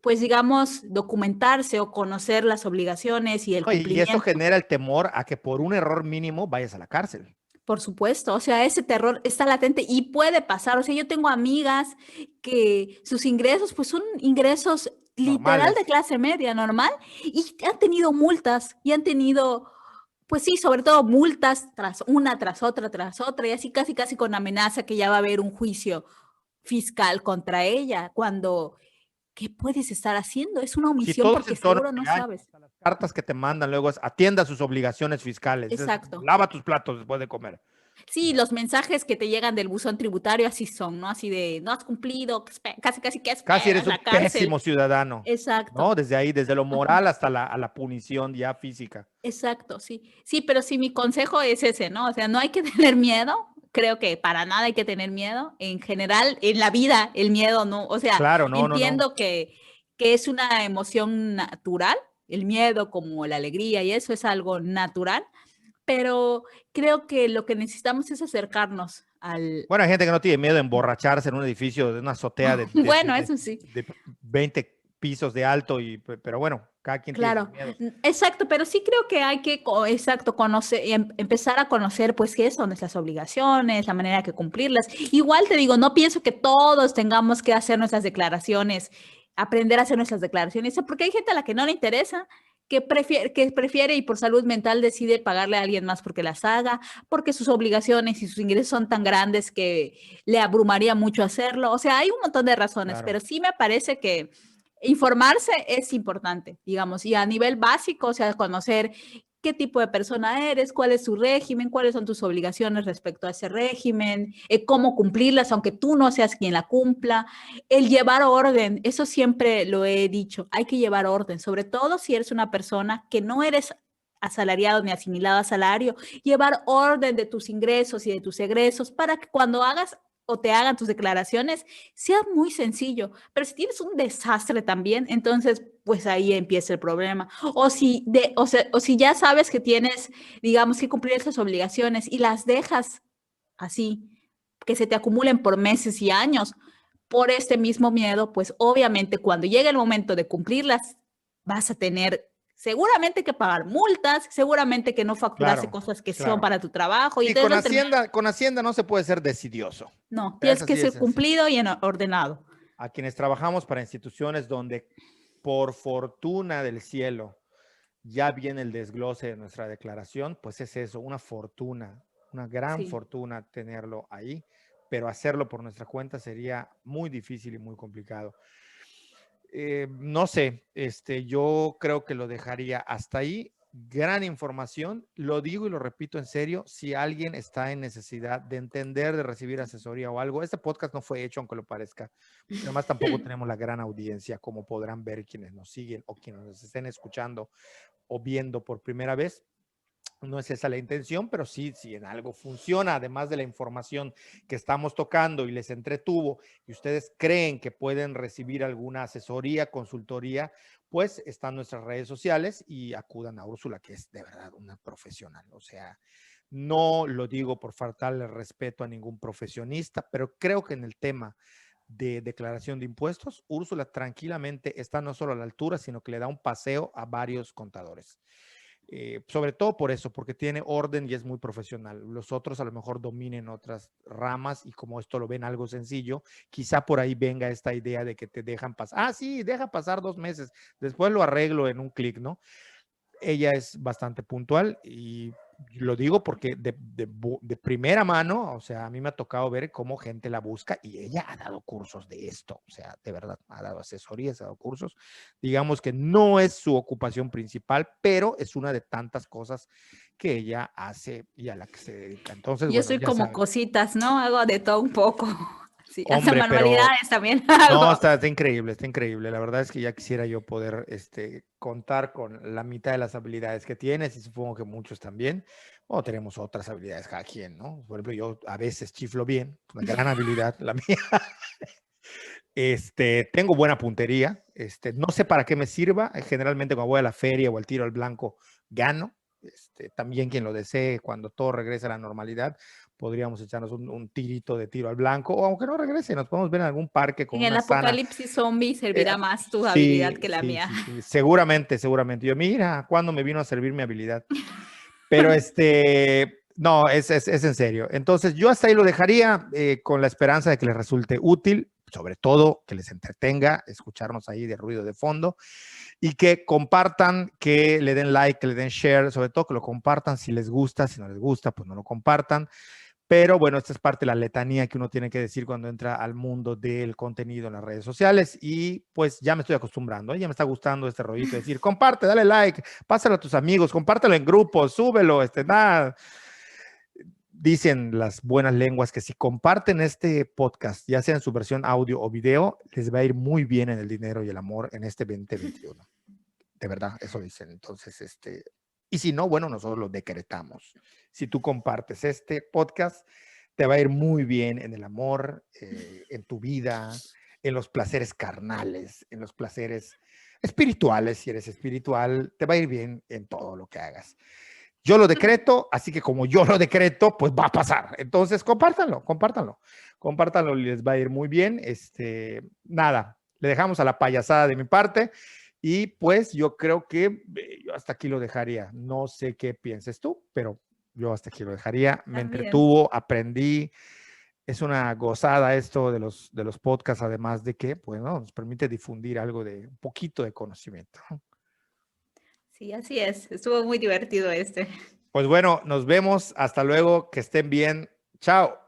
pues digamos, documentarse o conocer las obligaciones y el No, y eso cumplimiento. genera el temor a que por un error mínimo vayas a la cárcel. Por supuesto, o sea, ese terror está latente y puede pasar. O sea, yo tengo amigas que sus ingresos, pues son ingresos literal de Normales. clase media, normal, y han tenido multas y han tenido, pues sí, sobre todo multas tras otra, y así casi, casi con amenaza que ya va a haber un juicio fiscal contra ella, cuando, ¿qué puedes estar haciendo? Es una Si omisión todo es porque en tono seguro no de años, sabes. hasta las cartas que te mandan luego es atienda sus obligaciones fiscales, Exacto. lava tus platos después de comer. Sí, los mensajes que te llegan del buzón tributario así son, ¿no? Así de, no has cumplido, casi, casi que Casi esperas eres un la cárcel. pésimo ciudadano, Exacto, ¿no? Desde ahí, desde lo moral hasta a la punición ya física. exacto, sí. Sí, pero sí, mi consejo es ese, ¿no? O sea, no hay que tener miedo. Creo que para nada hay que tener miedo. En general, en la vida, el miedo no. O sea, Claro, no, no, no. entiendo que es una emoción natural, el miedo como la alegría y eso es algo natural, pero creo que lo que necesitamos es acercarnos al Bueno, hay gente que no tiene miedo de emborracharse en un edificio, de una azotea bueno, eso sí. de 20 pisos de alto, pero bueno, cada quien tiene sus Claro, miedos. exacto, pero sí creo que hay que, exacto, conocer, empezar a conocer, pues, qué son nuestras obligaciones, la manera que cumplirlas. Igual te digo, no pienso que todos tengamos que hacer nuestras declaraciones, aprender a hacer nuestras declaraciones, porque hay gente a la que no le interesa, que prefiere y por salud mental decide pagarle a alguien más porque las haga, porque sus obligaciones y sus ingresos son tan grandes que le abrumaría mucho hacerlo. O sea, hay un montón de razones, Claro. pero sí me parece que informarse es importante, digamos, y a nivel básico, o sea, conocer qué tipo de persona eres, cuál es tu régimen, cuáles son tus obligaciones respecto a ese régimen, cómo cumplirlas, aunque tú no seas quien la cumpla, el llevar orden, eso siempre lo he dicho, hay que llevar orden, sobre todo si eres una persona que no eres asalariado ni asimilado a salario, llevar orden de tus ingresos y de tus egresos para que cuando hagas o te hagan tus declaraciones sea muy sencillo. Pero si tienes un desastre también, entonces pues ahí empieza el problema. O si ya sabes que tienes, digamos, que cumplir esas obligaciones y las dejas así, que se te acumulen por meses y años, por este mismo miedo, pues obviamente cuando llegue el momento de cumplirlas, vas a tener seguramente que pagar multas, seguramente que no facturaste Claro, cosas que son claro. para tu trabajo y Sí, entonces vas a terminar. Con Hacienda no se puede ser decidioso. No, Es tienes que así de ser sencillo. cumplido y ordenado. A quienes trabajamos para instituciones donde, por fortuna del cielo, ya viene el desglose de nuestra declaración, pues es eso, una fortuna, una gran Sí. fortuna tenerlo ahí, pero hacerlo por nuestra cuenta sería muy difícil y muy complicado. No sé, yo creo que lo dejaría hasta ahí. Gran información, lo digo y lo repito en serio, si alguien está en necesidad de entender, de recibir asesoría o algo, este podcast no fue hecho aunque lo parezca, porque además tampoco tenemos la gran audiencia como podrán ver quienes nos siguen o quienes nos estén escuchando o viendo por primera vez. No es esa la intención, pero sí, si en algo funciona, además de la información que estamos tocando y les entretuvo y ustedes creen que pueden recibir alguna asesoría, consultoría, pues están nuestras redes sociales y acudan a Úrsula, que es de verdad una profesional. O sea, no lo digo por faltarle respeto a ningún profesionista, pero creo que en el tema de declaración de impuestos, Úrsula tranquilamente está no solo a la altura, sino que le da un paseo a varios contadores. Sobre todo por eso, porque tiene orden y es muy profesional. Los otros a lo mejor dominen otras ramas y como esto lo ven algo sencillo, quizá por ahí venga esta idea de que te dejan pasar. Ah, sí, deja pasar 2 meses, después lo arreglo en un clic, ¿no? Ella es bastante puntual y lo digo porque de primera mano, o sea, a mí me ha tocado ver cómo gente la busca y ella ha dado cursos de esto, o sea, de verdad, ha dado asesorías, ha dado cursos. Digamos que no es su ocupación principal, pero es una de tantas cosas que ella hace y a la que se dedica. Entonces, Yo bueno, soy ya como saben, cositas, ¿no? Hago de todo un poco. Sí, hasta hombre, pero manualidades también no, hago. está increíble, está increíble. La verdad es que ya quisiera yo poder contar con la mitad de las habilidades que tienes y supongo que muchos también. O tenemos otras habilidades cada quien, ¿no? Por ejemplo, yo a veces chiflo bien, una gran habilidad la mía. Tengo buena puntería. No sé para qué me sirva. Generalmente cuando voy a la feria o al tiro al blanco, gano. También quien lo desee, cuando todo regrese a la normalidad, podríamos echarnos un tirito de tiro al blanco, o aunque no regrese, nos podemos ver en algún parque con En el una sana. apocalipsis zombie Eh, servirá más tu habilidad sí, que la sí, mía. sí, sí, seguramente, seguramente. Yo, mira, ¿cuándo me vino a servir mi habilidad? Pero no, es en serio. Entonces, yo hasta ahí lo dejaría con la esperanza de que les resulte útil, sobre todo que les entretenga escucharnos ahí de ruido de fondo y que compartan, que le den like, que le den share, sobre todo que lo compartan si les gusta, si no les gusta, pues no lo compartan. Pero bueno, esta es parte de la letanía que uno tiene que decir cuando entra al mundo del contenido en las redes sociales y pues ya me estoy acostumbrando, ya me está gustando este rollito de decir, comparte, dale like, pásalo a tus amigos, compártelo en grupos, súbelo, nada. Dicen las buenas lenguas que si comparten este podcast, ya sea en su versión audio o video, les va a ir muy bien en el dinero y el amor en este 2021. De verdad, eso dicen. Entonces, y si no, bueno, nosotros lo decretamos. Si tú compartes este podcast, te va a ir muy bien en el amor, en tu vida, en los placeres carnales, en los placeres espirituales. Si eres espiritual, te va a ir bien en todo lo que hagas. Yo lo decreto, así que como yo lo decreto, pues va a pasar. Entonces, compártanlo, les va a ir muy bien. Nada, le dejamos a la payasada de mi parte y pues yo creo que yo hasta aquí lo dejaría. No sé qué pienses tú, pero yo hasta aquí lo dejaría. Me También. entretuvo, aprendí. Es una gozada esto de los podcasts, además de que, pues, ¿no? Nos permite difundir algo de un poquito de conocimiento. Sí, así es. Estuvo muy divertido este. Pues bueno, nos vemos. Hasta luego. Que estén bien. Chao.